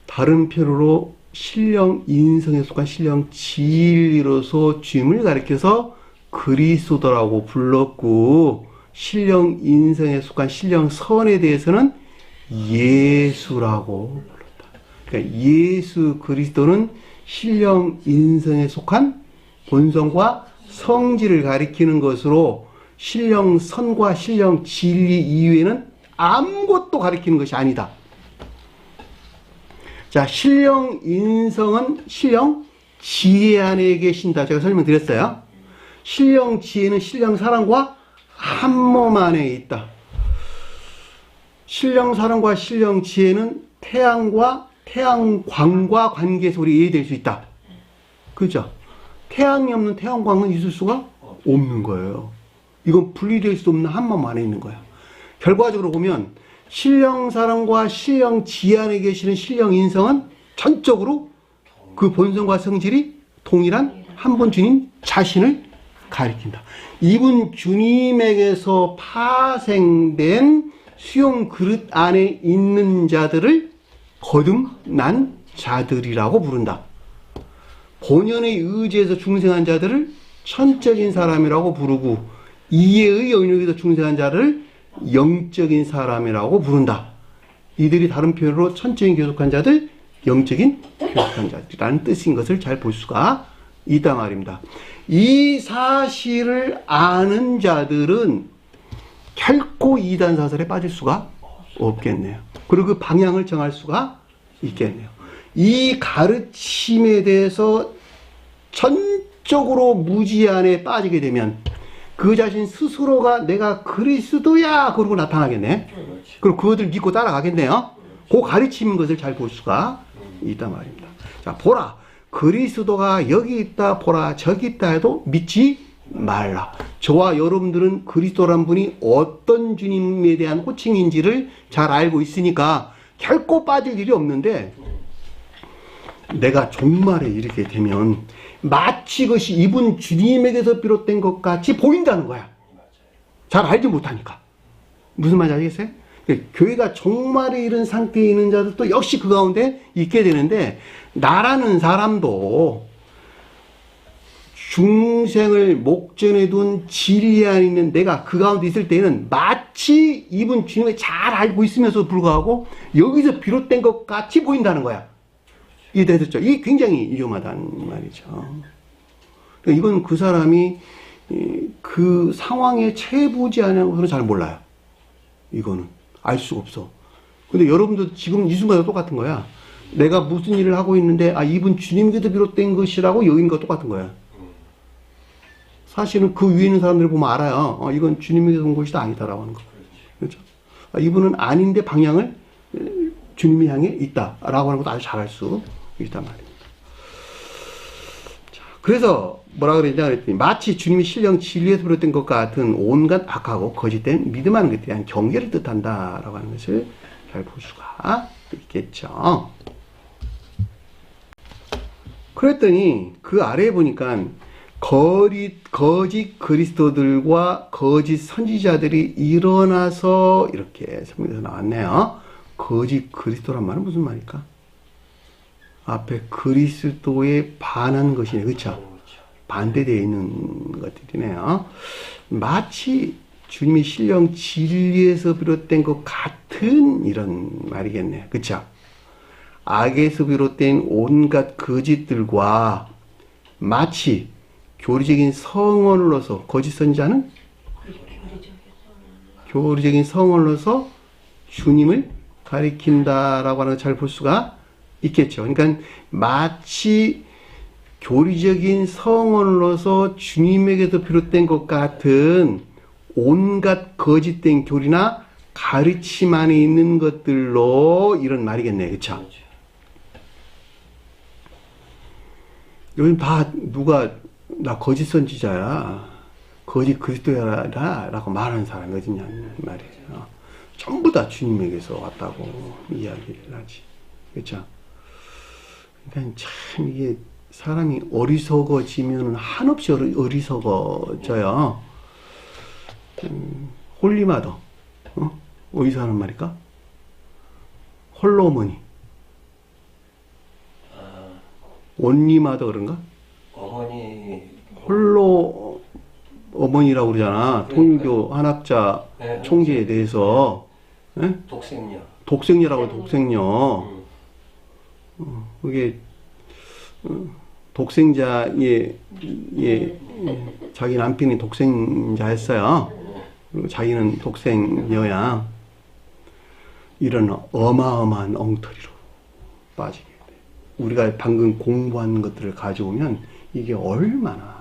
S1: 다른 표현으로 신령 인성에 속한 신령 진리로서 주님을 가리켜서 그리스도라고 불렀고, 신령 인성에 속한 신령 선에 대해서는 예수라고 불렀다. 그러니까 예수 그리스도는 신령 인성에 속한 본성과 성질을 가리키는 것으로 신령 선과 신령 진리 이외에는 아무것도 가리키는 것이 아니다. 자, 신령 인성은 신령 지혜 안에 계신다. 제가 설명드렸어요. 신령 지혜는 신령 사랑과 한 몸 안에 있다. 신령 사랑과 신령 지혜는 태양과 태양광과 관계에서 우리 이해될 수 있다. 그죠? 태양이 없는 태양광은 있을 수가 없는 거예요. 이건 분리될 수 없는 한 몸 안에 있는 거야. 결과적으로 보면 신령 사랑과 신령 지혜 안에 계시는 신령 인성은 전적으로 그 본성과 성질이 동일한 한 분 주님 자신을 가리킨다. 이분 주님에게서 파생된 수용 그릇 안에 있는 자들을 거듭난 자들이라고 부른다. 본연의 의지에서 중생한 자들을 천적인 사람이라고 부르고, 이해의 영역에서 중생한 자를 영적인 사람이라고 부른다. 이들이 다른 표현으로 천적인 교속한 자들, 영적인 교속한 자들이라는 뜻인 것을 잘 볼 수가 있다 말입니다. 이 사실을 아는 자들은 결코 이단 사설에 빠질 수가 없겠네요. 그리고 그 방향을 정할 수가 있겠네요. 이 가르침에 대해서 전적으로 무지 안에 빠지게 되면 그 자신 스스로가 내가 그리스도야 그러고 나타나겠네. 그리고 그것을 믿고 따라가겠네요. 그 가르치는 것을 잘 볼 수가 있단 말입니다. 자, 보라. 그리스도가 여기 있다, 보라, 저기 있다 해도 믿지 말라. 저와 여러분들은 그리스도란 분이 어떤 주님에 대한 호칭인지를 잘 알고 있으니까 결코 빠질 일이 없는데, 내가 종말에 이르게 되면 마치 그것이 이분 주님에게서 비롯된 것 같이 보인다는 거야. 잘 알지 못하니까. 무슨 말인지 아시겠어요? 교회가 종말에 이른 상태에 있는 자들도 역시 그 가운데 있게 되는데, 나라는 사람도 중생을 목전에 둔 진리 안에 있는 내가 그 가운데 있을 때는 마치 이분 주님을 잘 알고 있으면서 불구하고 여기서 비롯된 것 같이 보인다는 거야. 이해되셨죠? 이게 굉장히 위험하다는 말이죠. 이건 그 사람이 그 상황에 처해보지 않은 것으로 잘 몰라요. 이거는 알 수가 없어. 근데 여러분도 지금 이 순간도 똑같은 거야. 내가 무슨 일을 하고 있는데 이분 주님께서 비롯된 것이라고 여긴 거 똑같은 거야. 사실은 그 위에 있는 사람들을 보면 알아요. 이건 주님에게서 온 것이 아니다라고 하는 거. 그렇죠? 이분은 아닌데 방향을 주님이 향해 있다라고 하는 것도 아주 잘 알 수 있단 말입니다. 자, 그래서 뭐라 그랬냐 그랬더니 마치 주님이 신령 진리에서 비롯된 것 같은 온갖 악하고 거짓된 믿음하는 것에 대한 경계를 뜻한다라고 하는 것을 잘 볼 수가 있겠죠. 그랬더니 그 아래에 보니까 거짓 그리스도들과 거짓 선지자들이 일어나서 이렇게 설명해서 나왔네요. 거짓 그리스도란 말은 무슨 말일까? 앞에 그리스도에 반하는 것이네. 그렇죠? 반대되어 있는 것들이네요. 마치 주님이 신령 진리에서 비롯된 것 같은 이런 말이겠네. 그렇죠? 악에서 비롯된 온갖 거짓들과 마치 교리적인 성언으로서 거짓 선지자는 교리적인 성언으로서 주님을 가리킨다라고 하는 걸 잘 볼 수가 있겠죠. 그러니까 마치 교리적인 성언으로서 주님에게서 비롯된 것 같은 온갖 거짓된 교리나 가르침 안에 있는 것들로 이런 말이겠네. 그렇죠? 요즘 다 누가 나 거짓 선지자야, 거짓 그리스도야 라고 말하는 사람이 어딨냐는 말이에요. 전부 다 주님에게서 왔다고 이야기를 하지. 그렇죠? 그러니까 참 이게 사람이 어리석어지면 한없이 어리석어져요. 홀리마더, 어디서 하는 말일까? 홀로어머니, 원리마더 그런가?
S2: 어머니
S1: 홀로 어머니라고 그러잖아. 통일교 한학자
S2: 네,
S1: 총재에 대해서. 예?
S2: 독생녀.
S1: 독생녀라고 독생녀. 그게 독생자의 자기 남편이 독생자였어요. 그리고 자기는 독생녀야. 이런 어마어마한 엉터리로 빠지게 돼. 우리가 방금 공부한 것들을 가져오면 이게 얼마나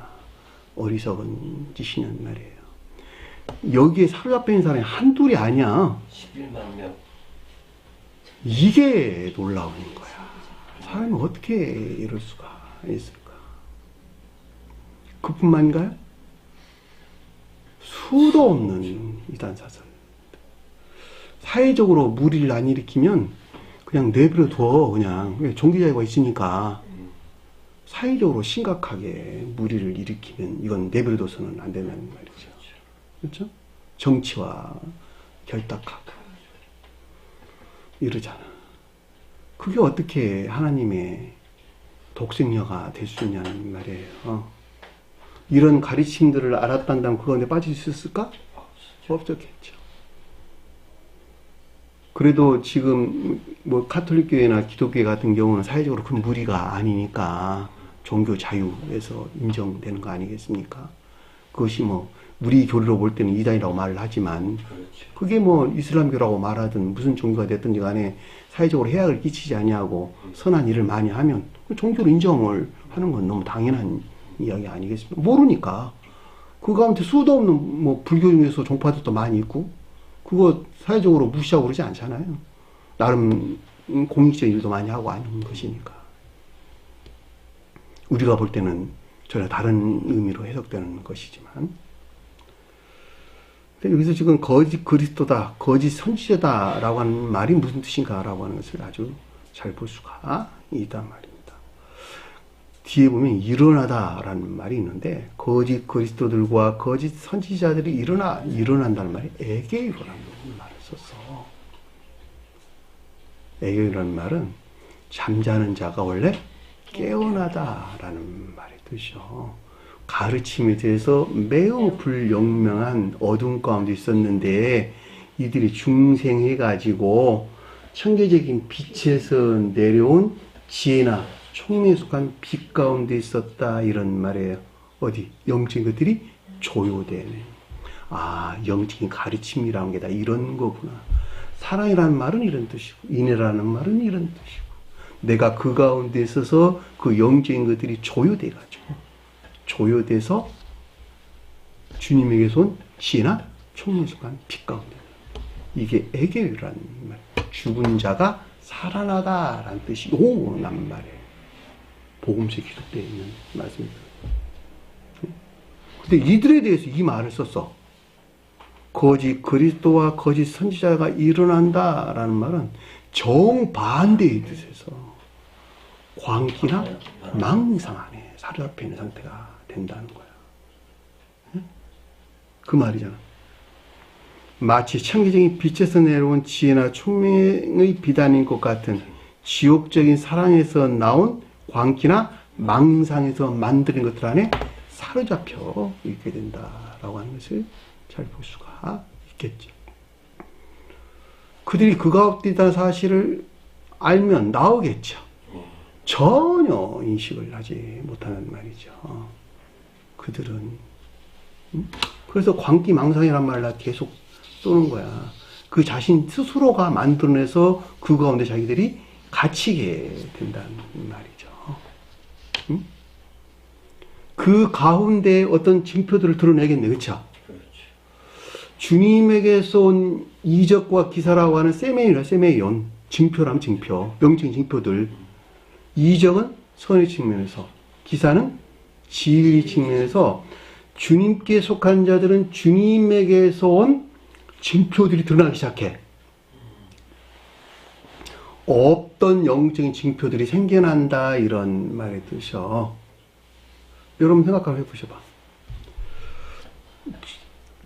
S1: 어리석은 짓이냐는 말이에요. 여기에 사로잡혀 있는 사람이 한둘이 아니야.
S2: 11만 명.
S1: 이게 놀라운 거야. 사람이 어떻게 이럴 수가 있을까? 그뿐만인가요? 수도 없는 이단사설. 사회적으로 무리를 안 일으키면 그냥 내버려 둬. 그냥 종교자유가 있으니까 사회적으로 심각하게 무리를 일으키면 이건 내버려 둬서는 안 된다는 말이죠. 그렇죠? 정치와 결탁하고 이러잖아. 그게 어떻게 하나님의 독생녀가 될 수 있냐는 말이에요. 이런 가르침들을 알았단다면 그 가운데 빠질 수 있었을까? 없었겠죠. 그래도 지금 뭐 카톨릭 교회나 기독교회 같은 경우는 사회적으로 큰 무리가 아니니까 종교 자유에서 인정되는 거 아니겠습니까? 그것이 뭐 우리 교리로 볼 때는 이단이라고 말을 하지만 그게 뭐 이슬람교라고 말하든 무슨 종교가 됐든지 간에 사회적으로 해악을 끼치지 아니하고 선한 일을 많이 하면 종교로 인정을 하는 건 너무 당연한 이야기 아니겠습니까? 모르니까. 그 가운데 수도 없는 뭐 불교 중에서 종파들도 많이 있고 그거 사회적으로 무시하고 그러지 않잖아요. 나름 공익적 일도 많이 하고 하는 것이니까. 우리가 볼 때는 전혀 다른 의미로 해석되는 것이지만 여기서 지금 거짓 그리스도다, 거짓 선지자다라고 하는 말이 무슨 뜻인가라고 하는 것을 아주 잘 볼 수가 있단 말입니다. 뒤에 보면 일어나다라는 말이 있는데 거짓 그리스도들과 거짓 선지자들이 일어난다는 말이 에게이로라는 말을 썼어. 에게이로라는 말은 잠자는 자가 원래 깨어나다라는 말의 뜻이죠. 가르침에 대해서 매우 불영명한 어둠 가운데 있었는데 이들이 중생해가지고 천계적인 빛에서 내려온 지혜나 총명에 속한 빛 가운데 있었다 이런 말이에요. 어디? 영적인 것들이 조요되네. 아, 영적인 가르침이라는 게 다 이런 거구나. 사랑이라는 말은 이런 뜻이고 인애라는 말은 이런 뜻이고 내가 그 가운데 있어서 그 영적인 것들이 조요돼서 주님에게서 온 지혜나 총명에 속한 빛 가운데 이게 에게유라는 말. 죽은 자가 살아나다라는 뜻이 오란 말이에요. 복음서에 기록되어 있는 말씀입니다. 근데 이들에 대해서 이 말을 썼어. 거짓 그리스도와 거짓 선지자가 일어난다라는 말은 정반대의 뜻에서 광기나 망상 안에 사로잡혀 있는 상태가 된다는 거야. 그 말이잖아. 마치 천기적인 빛에서 내려온 지혜나 총명의 비단인 것 같은 지옥적인 사랑에서 나온 광기나 망상에서 만드는 것들 안에 사로잡혀 있게 된다라고 하는 것을 잘 볼 수가 있겠죠. 그들이 그 가운데 있다는 사실을 알면 나오겠죠. 전혀 인식을 하지 못하는 말이죠. 그들은 그래서 광기 망상이란 말을 계속 쏘는 거야. 그 자신 스스로가 만들어내서 그 가운데 자기들이 갇히게 된다는 말이죠. 그 가운데 어떤 징표들을 드러내겠네. 그렇죠? 주님에게서 온 이적과 기사라고 하는 세메이온, 징표라면 징표, 영적인 징표들. 이적은 선의 측면에서, 기사는 지의 측면에서 주님께 속한 자들은 주님에게서 온 징표들이 드러나기 시작해. 없던 영적인 징표들이 생겨난다 이런 말의 뜻이요. 여러분 생각 한번 해보셔봐.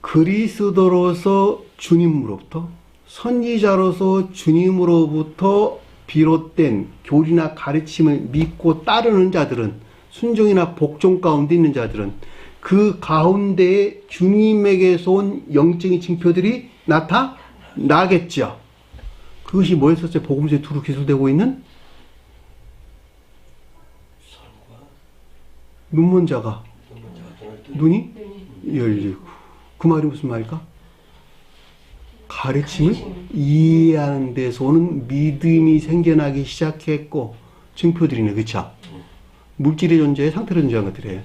S1: 그리스도로서 주님으로부터 선지자로서 주님으로부터 비롯된 교리나 가르침을 믿고 따르는 자들은 순종이나 복종 가운데 있는 자들은 그 가운데에 주님에게서 온 영적인 징표들이 나타나겠죠. 그것이 뭐였었어요? 복음서에 두루 기술되고 있는
S2: 선과
S1: 눈먼 자가
S2: 눈을
S1: 눈이 열리고. 그 말이 무슨 말일까? 가르침을 이해하는 데서 오는 믿음이 생겨나기 시작했고 징표들이네. 그쵸? 물질의 존재에 상태로 존재한 것들이에요.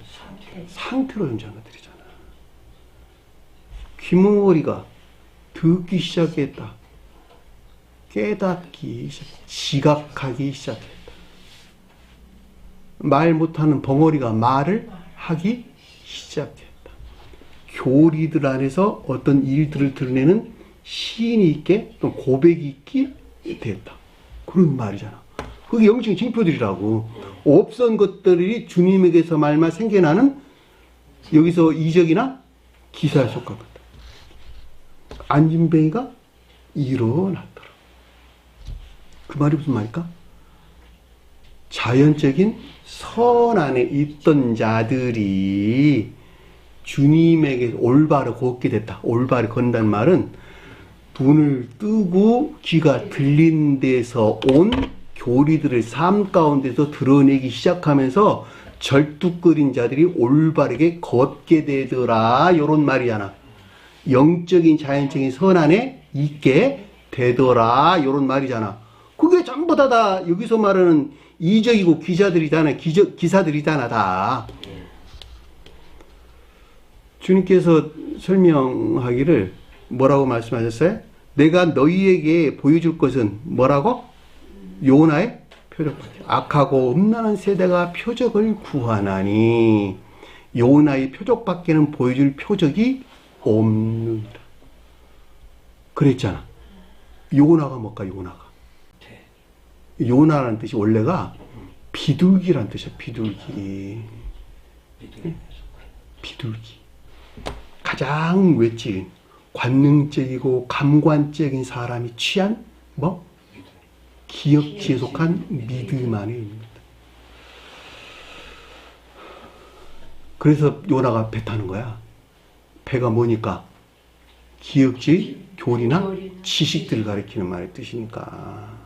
S1: 상태로 존재한 것들이잖아. 귀머거리가 듣기 시작했다. 깨닫기 지각하기 시작했다. 말 못하는 벙어리가 말을 하기 시작했다. 교리들 안에서 어떤 일들을 드러내는 시인이 있게 또 고백이 있게 됐다. 그런 말이잖아. 그게 영적인 징표들이라고. 없던 것들이 주님에게서 말만 생겨나는 여기서 이적이나 기사에 속한 것다. 안진뱅이가 일어났더라. 그 말이 무슨 말일까? 자연적인 선 안에 있던 자들이 주님에게 올바로 걷게 됐다. 올바로 건다는 말은 눈을 뜨고 귀가 들린 데서 온 교리들을 삶 가운데서 드러내기 시작하면서 절뚝거린 자들이 올바르게 걷게 되더라. 이런 말이잖아. 영적인 자연적인 선 안에 있게 되더라. 이런 말이잖아. 그게 전부 다 여기서 말하는 이적이고 기사들이잖아. 다. 주님께서 설명하기를 뭐라고 말씀하셨어요? 내가 너희에게 보여줄 것은 뭐라고? 요나의 표적밖에. 악하고 음란한 세대가 표적을 구하나니 요나의 표적밖에는 보여줄 표적이 없느니라. 그랬잖아. 요나가 뭘까? 요나라는 뜻이 원래가 비둘기라는 뜻이야. 비둘기. 가장 외적인 관능적이고 감관적인 사람이 취한 뭐? 기억지에 속한 믿음 안에 있는 것. 그래서 요나가 배 타는 거야. 배가 뭐니까? 기억지, 교리나 지식들을 가리키는 말의 뜻이니까.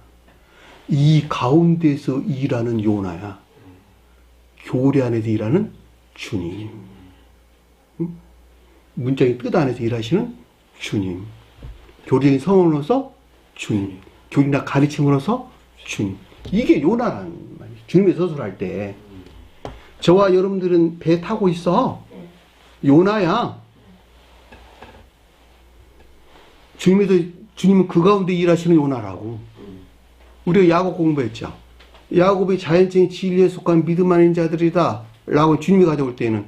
S1: 이 가운데서 일하는 요나야. 교리 안에서 일하는 주님. 문장의 뜻 안에서 일하시는 주님. 교리적인 성원으로서 주님. 교리나 가르침으로서 주님. 이게 요나라는 말이에요. 주님의 서술할 때. 저와 여러분들은 배 타고 있어. 요나야. 주님은 그 가운데 일하시는 요나라고. 우리가 야곱 공부했죠. 야곱이 자연적인 진리에 속한 믿음 안에 있는 자들이다 라고 주님이 가져올 때는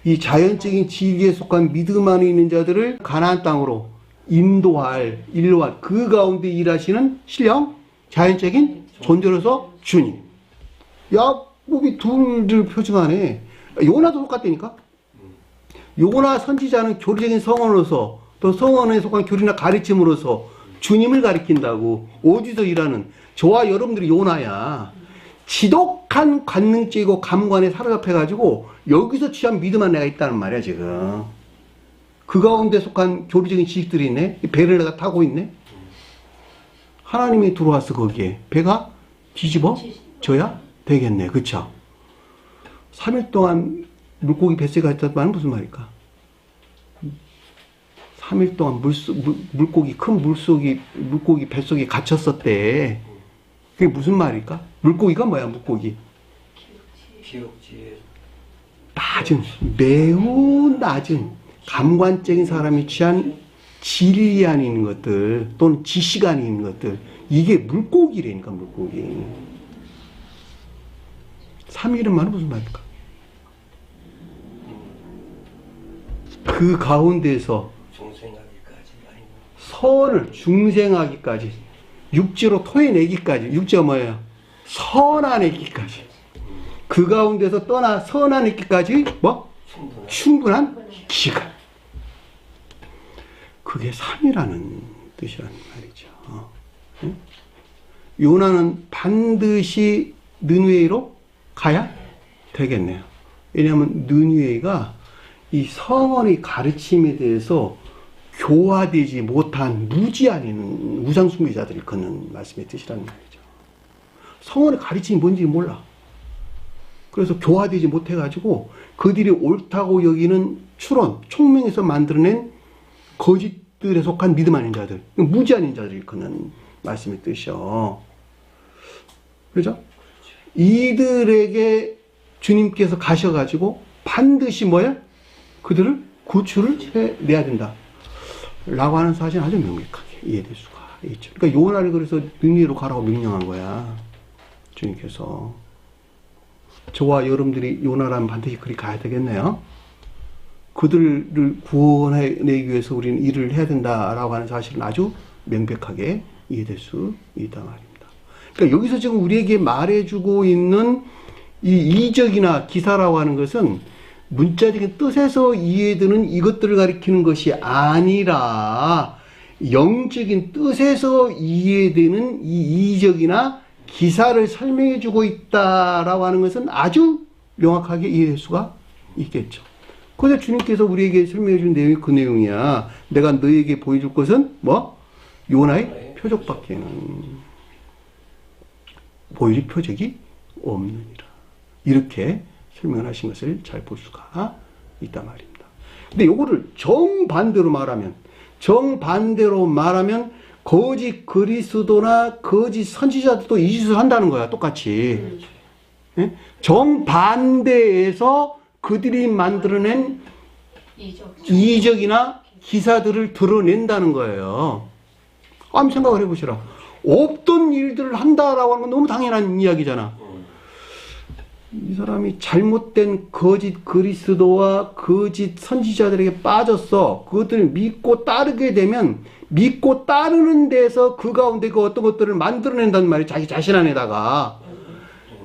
S1: 이 자연적인 진리에 속한 믿음 안에 있는 자들을 가나안 땅으로 인도할 그 가운데 일하시는 신령 자연적인 존재로서 주님. 야곱이 둘을 표징하네. 요나도 똑같다니까. 요나 선지자는 교리적인 성원으로서 또 성원에 속한 교리나 가르침으로서 주님을 가리킨다고. 어디서 일하는 저와 여러분들이 요나야. 지독한 관능적이고 감관에 사로잡혀가지고 여기서 취한 믿음 안에 내가 있다는 말이야 지금. 그 가운데 속한 교리적인 지식들이 있네. 배를 내가 타고 있네. 하나님이 들어왔어 거기에. 배가 뒤집어져야 되겠네. 그쵸? 3일 동안 물고기 뱃속에 갇혔다는 말은 무슨 말일까? 3일 동안 물고기 큰 물고기 뱃속에 갇혔었대. 그게 무슨 말일까? 물고기가 뭐야? 물고기
S2: 기억지에
S1: 낮은, 매우 낮은 감관적인 사람이 취한 진리 안에 있는 것들 또는 지식 안에 있는 것들, 이게 물고기라니까. 물고기. 3일은 말은 무슨 말일까? 그 가운데서
S2: 중생하기까지 아니면
S1: 선을 중생하기까지 육지로 토해내기까지. 육지가 뭐예요? 선하내기까지. 그 가운데서 떠나 선하내기까지 뭐? 충분한 기간. 그게 삶이라는 뜻이라는 말이죠. 응? 요나는 반드시 느느웨이로 가야 되겠네요. 왜냐하면 느느웨이가 이 성언의 가르침에 대해서 교화되지 못한 무지한 우상숭배자들을 걷는 말씀의 뜻이라는 말이죠. 성언의 가르침이 뭔지 몰라. 그래서 교화되지 못해가지고 그들이 옳다고 여기는 추론, 총명에서 만들어낸 거짓들에 속한 믿음 아닌 자들, 무지한 자들을 걷는 말씀의 뜻이요. 그죠? 이들에게 주님께서 가셔가지고 반드시 뭐야? 그들을 구출을 해내야 된다. 라고 하는 사실은 아주 명백하게 이해될 수가 있죠. 그러니까 요나를 그래서 느느웨로 가라고 명령한 거야. 주님께서. 저와 여러분들이 요나라면 반드시 그리 가야 되겠네요. 그들을 구원해내기 위해서 우리는 일을 해야 된다라고 하는 사실은 아주 명백하게 이해될 수 있단 말입니다. 그러니까 여기서 지금 우리에게 말해주고 있는 이 이적이나 기사라고 하는 것은 문자적인 뜻에서 이해되는 이것들을 가리키는 것이 아니라 영적인 뜻에서 이해되는 이 이적이나 기사를 설명해주고 있다라고 하는 것은 아주 명확하게 이해할 수가 있겠죠. 그래서 주님께서 우리에게 설명해준 내용이 그 내용이야. 내가 너에게 보여줄 것은 뭐? 요나의 표적밖에는 보여줄 표적이 없느니라. 이렇게 설명을 하신 것을 잘 볼 수가 있단 말입니다. 근데 요거를 정반대로 말하면 거짓 그리스도나 거짓 선지자들도 이 짓을 한다는 거야. 똑같이. 예? 정반대에서 그들이 만들어낸 이적이나 기사들을 드러낸다는 거예요. 한번 생각을 해보시라. 없던 일들을 한다라고 하는 건 너무 당연한 이야기잖아. 이 사람이 잘못된 거짓 그리스도와 거짓 선지자들에게 빠졌어. 그것들을 믿고 따르게 되면 믿고 따르는 데서 그 가운데 그 어떤 것들을 만들어낸단 말이에요. 자기 자신 안에다가.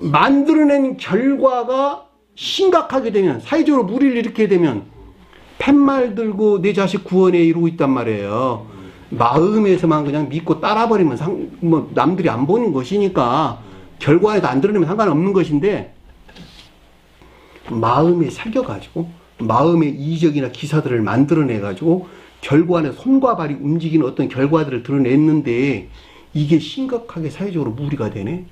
S1: 만들어낸 결과가 심각하게 되면, 사회적으로 무리를 일으키게 되면 팻말 들고 내 자식 구원에 이루고 있단 말이에요. 마음에서만 그냥 믿고 따라버리면 뭐 남들이 안 보는 것이니까 결과에도 안 드러내면 상관없는 것인데, 마음에 새겨가지고 마음의 이적이나 기사들을 만들어내가지고 결과 안에 손과 발이 움직이는 어떤 결과들을 드러냈는데 이게 심각하게 사회적으로 무리가 되네.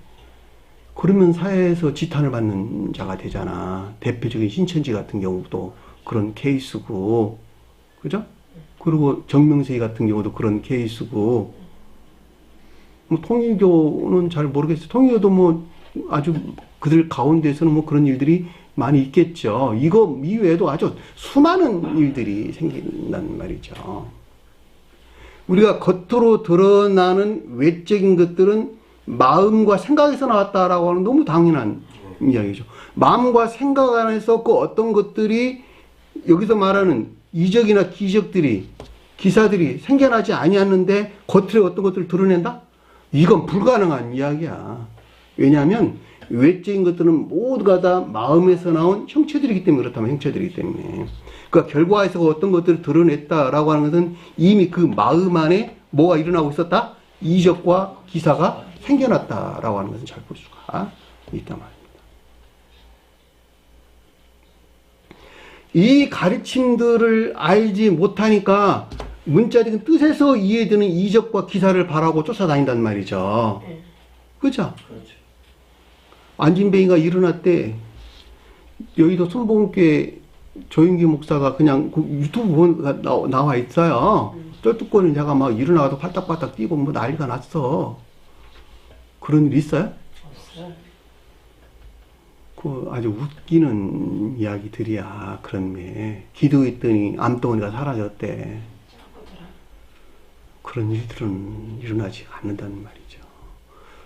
S1: 그러면 사회에서 지탄을 받는 자가 되잖아. 대표적인 신천지 같은 경우도 그런 케이스고, 그죠? 그리고 정명세 같은 경우도 그런 케이스고, 뭐 통일교는 잘 모르겠어요. 통일교도 뭐 아주 그들 가운데서는 뭐 그런 일들이 많이 있겠죠. 이거 이외에도 아주 수많은 일들이 생긴단 말이죠. 우리가 겉으로 드러나는 외적인 것들은 마음과 생각에서 나왔다라고 하는 너무 당연한 이야기죠. 마음과 생각 안에서 그 어떤 것들이 여기서 말하는 이적이나 기사들이 생겨나지 아니었는데 겉에 어떤 것들을 드러낸다? 이건 불가능한 이야기야. 왜냐하면 외적인 것들은 모두가 다 마음에서 나온 형체들이기 때문에 그렇다면 형체들이기 때문에. 그러니까 결과에서 어떤 것들을 드러냈다라고 하는 것은 이미 그 마음 안에 뭐가 일어나고 있었다? 이적과 기사가 생겨났다라고 하는 것은 잘 볼 수가 있단 말입니다. 이 가르침들을 알지 못하니까 문자적인 뜻에서 이해되는 이적과 기사를 바라고 쫓아다닌단 말이죠. 그렇죠? 안진뱅이가 일어났대. 여의도 순복음교회 조인기 목사가 그냥 그 유튜브 나와 있어요. 쩔뚝거리는 자가 막 일어나서 팔딱팔딱 뛰고 뭐 난리가 났어. 그런 일 있어요? 없어요. 그 아주 웃기는 이야기들이야. 그런 게 기도했더니 암덩어리가 사라졌대. 그런 일들은 일어나지 않는다는 말이죠.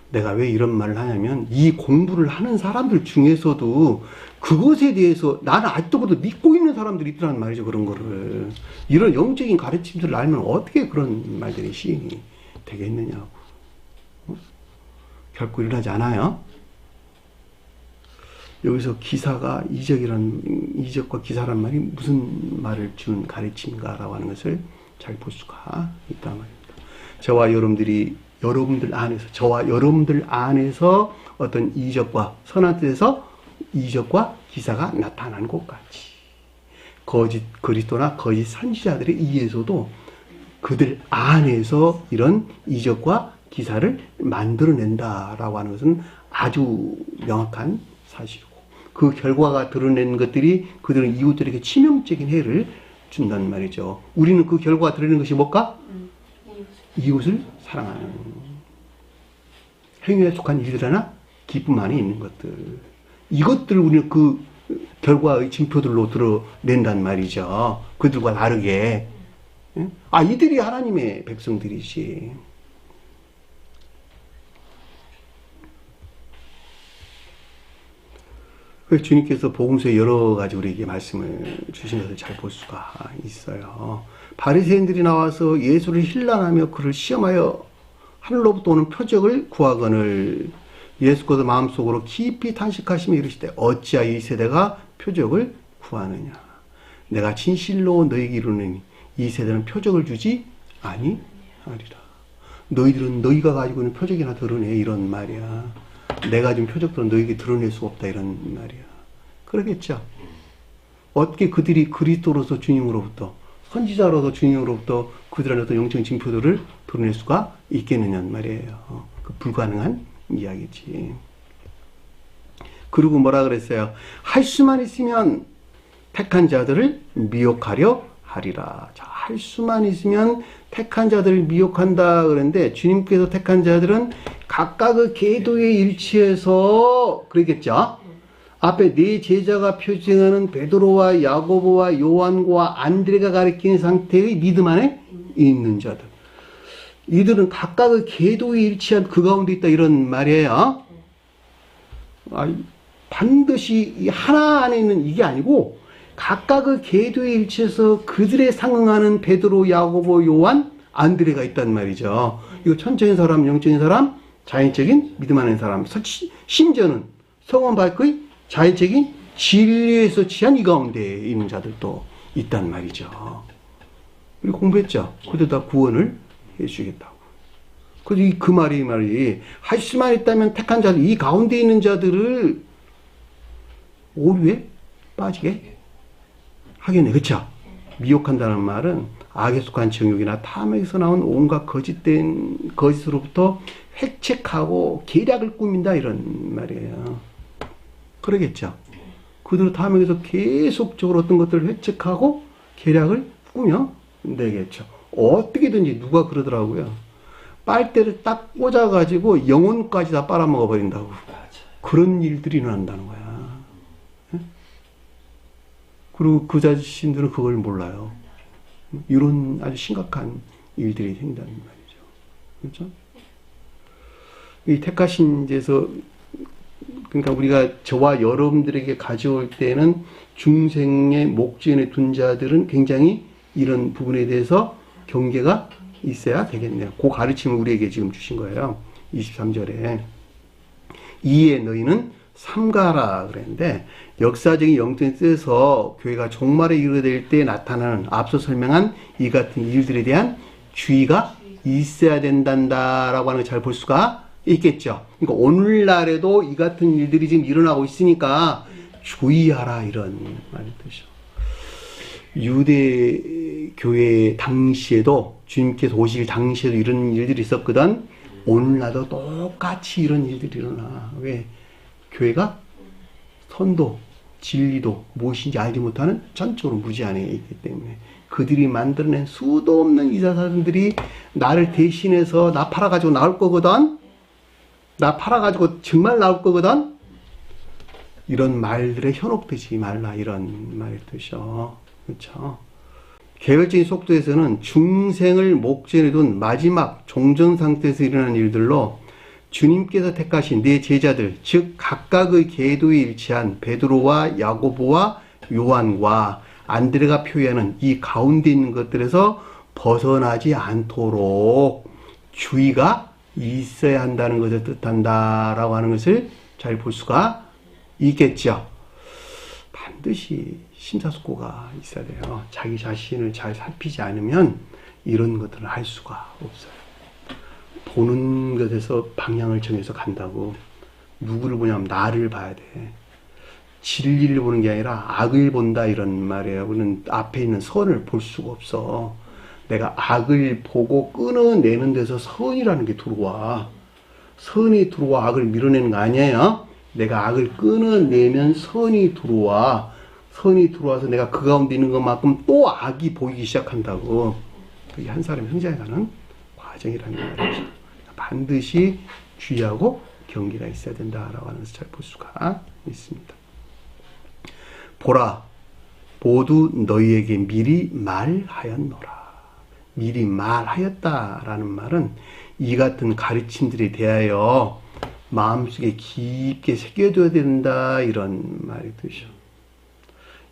S1: 내가 왜 이런 말을 하냐면 이 공부를 하는 사람들 중에서도 그것에 대해서 나는 아직도 믿고 있는 사람들이 있더란 말이죠. 그런 거를. 이런 영적인 가르침들을 알면 어떻게 그런 말들이 시인이 되겠느냐고. 결코 일어나지 않아요. 여기서 기사가 이적과 기사란 말이 무슨 말을 주는 가르침인가라고 하는 것을 잘 볼 수가 있단 말입니다. 저와 여러분들 안에서 어떤 이적과 선한 뜻에서 이적과 기사가 나타나는 것 같이 거짓 그리스도나 거짓 선지자들에 의해서도 그들 안에서 이런 이적과 기사를 만들어낸다라고 하는 것은 아주 명확한 사실이고 그 결과가 드러낸 것들이 그들은 이웃들에게 치명적인 해를 준단 말이죠. 우리는 그 결과가 드러낸 것이 뭘까? 이웃을 사랑하는 행위에 속한 일들이나 기쁨 안에 있는 것들. 이것들을 우리는 그 결과의 징표들로 드러낸단 말이죠. 그들과 다르게. 이들이 하나님의 백성들이지. 주님께서 복음서에 여러 가지 우리에게 말씀을 주신 것을 잘 볼 수가 있어요. 바리새인들이 나와서 예수를 힐난하며 그를 시험하여 하늘로부터 오는 표적을 구하거늘 예수께서 마음속으로 깊이 탄식하시며 이르시되 어찌하여 이 세대가 표적을 구하느냐. 내가 진실로 너희에게 이르노니 이 세대는 표적을 주지 아니하리라. 너희들은 너희가 가지고 있는 표적이나 드러내 이런 말이야. 내가 지금 표적들은 너희에게 드러낼 수 없다 이런 말이야. 그러겠죠. 어떻게 그들이 그리스도로서 주님으로부터 선지자로서 주님으로부터 그들의 어떤 영적 징표들을 드러낼 수가 있겠느냐는 말이에요. 그 불가능한 이야기지. 그리고 뭐라 그랬어요? 할 수만 있으면 택한 자들을 미혹하려 하리라. 자, 할 수만 있으면 택한 자들을 미혹한다 그랬는데 주님께서 택한 자들은 각각의 궤도에 일치해서 그러겠죠. 앞에 네 제자가 표징하는 베드로와 야고보와 요한과 안드레가 가리키는 상태의 믿음 안에 있는 자들. 이들은 각각의 궤도에 일치한 그 가운데 있다 이런 말이에요. 반드시 하나 안에 있는 이게 아니고 각각의 궤도에 일치해서 그들에 상응하는 베드로, 야고보, 요한, 안드레가 있단 말이죠. 이거 천적인 사람, 영적인 사람, 자연적인 믿음 안에 있는 사람, 심지어는 성원 밝의 자연적인 진리에서 취한 이 가운데 있는 자들도 있단 말이죠. 우리 공부했죠. 그들 다 구원을 해주겠다고. 그래서 그 말이 할 수만 있다면 택한 자들, 이 가운데 있는 자들을 오류에 빠지게 하겠네. 그쵸? 미혹한다는 말은 악에 속한 정욕이나 탐에서 나온 온갖 거짓으로부터 획책하고 계략을 꾸민다 이런 말이에요. 그러겠죠? 그들은 탐에서 계속적으로 어떤 것들을 획책하고 계략을 꾸며내겠죠. 어떻게든지 누가 그러더라고요. 빨대를 딱 꽂아가지고 영혼까지 다 빨아먹어 버린다고. 그런 일들이 일어난다는 거야. 그리고 그 자신들은 그걸 몰라요. 이런 아주 심각한 일들이 생긴다는 말이죠. 그렇죠? 이 택하신 데서 그러니까 우리가 저와 여러분들에게 가져올 때는 중생의 목전에 둔 자들은 굉장히 이런 부분에 대해서 경계가 있어야 되겠네요. 그 가르침을 우리에게 지금 주신 거예요. 23절에 이에 너희는 삼가라 그랬는데 역사적인 영적인 뜻에서 교회가 종말에 이르게 때 나타나는 앞서 설명한 이 같은 일들에 대한 주의가 있어야 된단다라고 하는 걸 잘 볼 수가 있겠죠. 그러니까 오늘날에도 이 같은 일들이 지금 일어나고 있으니까 주의하라 이런 말이 뜻이죠. 유대 교회 당시에도 주님께서 오실 당시에도 이런 일들이 있었거든. 오늘날도 똑같이 이런 일들이 일어나. 왜? 교회가 선도, 진리도 무엇인지 알지 못하는 전적으로 무지 안에 있기 때문에 그들이 만들어낸 수도 없는 이사사들이 나를 대신해서 나 팔아가지고 나올 거거든. 나 팔아가지고 정말 나올 거거든. 이런 말들에 현혹되지 말라 이런 말의 뜻이죠. 그렇죠? 개별적인 속도에서는 중생을 목전에 둔 마지막 종전 상태에서 일어난 일들로 주님께서 택하신 네 제자들, 즉 각각의 궤도에 일치한 베드로와 야고보와 요한과 안드레가 표현하는 이 가운데 있는 것들에서 벗어나지 않도록 주의가 있어야 한다는 것을 뜻한다라고 하는 것을 잘 볼 수가 있겠죠. 반드시 심사숙고가 있어야 돼요. 자기 자신을 잘 살피지 않으면 이런 것들을 할 수가 없어요. 보는 것에서 방향을 정해서 간다고. 누구를 보냐면 나를 봐야 돼. 진리를 보는 게 아니라 악을 본다 이런 말이에요. 우리는 앞에 있는 선을 볼 수가 없어. 내가 악을 보고 끊어내는 데서 선이라는 게 들어와. 선이 들어와 악을 밀어내는 거 아니에요? 내가 악을 끊어내면 선이 들어와. 선이 들어와서 내가 그 가운데 있는 것만큼 또 악이 보이기 시작한다고. 그게 한 사람의 성장해가는 과정이라는 말이죠. 반드시 주의하고 경계가 있어야 된다라고 하는 것을 잘 볼 수가 있습니다. 보라, 모두 너희에게 미리 말하였노라. 미리 말하였다라는 말은 이 같은 가르침들에 대하여 마음속에 깊게 새겨둬야 된다 이런 말이 뜻이죠.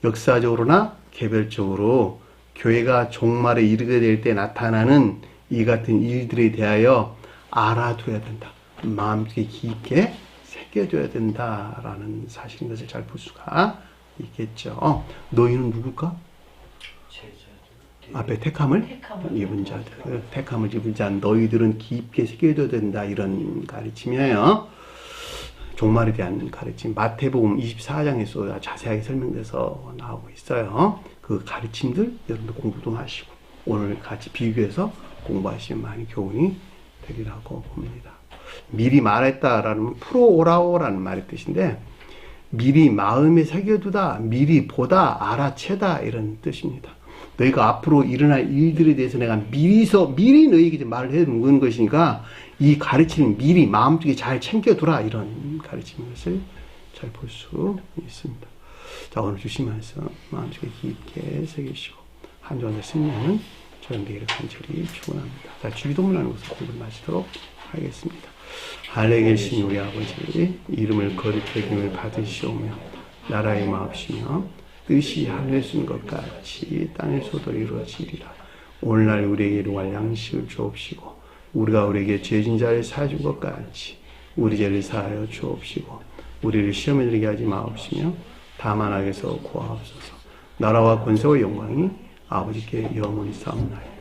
S1: 역사적으로나 개별적으로 교회가 종말에 이르게 될 때 나타나는 이 같은 일들에 대하여 알아둬야 된다. 마음속에 깊게 새겨둬야 된다라는 사실인 것을 잘 볼 수가 있겠죠. 너희는 누굴까? 앞에 택함을 입은 자들, 택함을 입은 자 너희들은 깊게 새겨둬야 된다 이런 가르침이에요. 종말에 대한 가르침, 마태복음 24장에서 자세하게 설명돼서 나오고 있어요. 그 가르침들 여러분들 공부도 하시고 오늘 같이 비교해서 공부하시면 많이 교훈이 되리라고 봅니다. 미리 말했다라는 프로오라오라는 말의 뜻인데 미리 마음에 새겨두다, 미리 보다, 알아채다 이런 뜻입니다. 너희가 앞으로 일어날 일들에 대해서 내가 미리 너희에게 말을 해놓은 것이니까 이 가르침을 미리 마음속에 잘 챙겨두라 이런 가르침인 것을 잘 볼 수 있습니다. 자, 오늘 주신 말씀 마음속에 깊게 새기시고 한 주간의 승리하는 저런 되기를 간절히 축원합니다. 자, 주기도문하는 것을 공부를 마치도록 하겠습니다. 하늘에 계신 우리 아버지, 이름을 거룩히 여김을 받으시오며 나라의 마옵시며 뜻이 하늘에서 인 것 같이 땅에서도 이루어지리라. 오늘날 우리에게 일용할 양식을 주옵시고 우리가 우리에게 죄진 자를 사해준 것 같이 우리 죄를 사하여 주옵시고 우리를 시험에 들게 하지 마옵시며 다만 악에서 구하옵소서. 나라와 권세와 영광이 아버지께 영원히 싸움나요.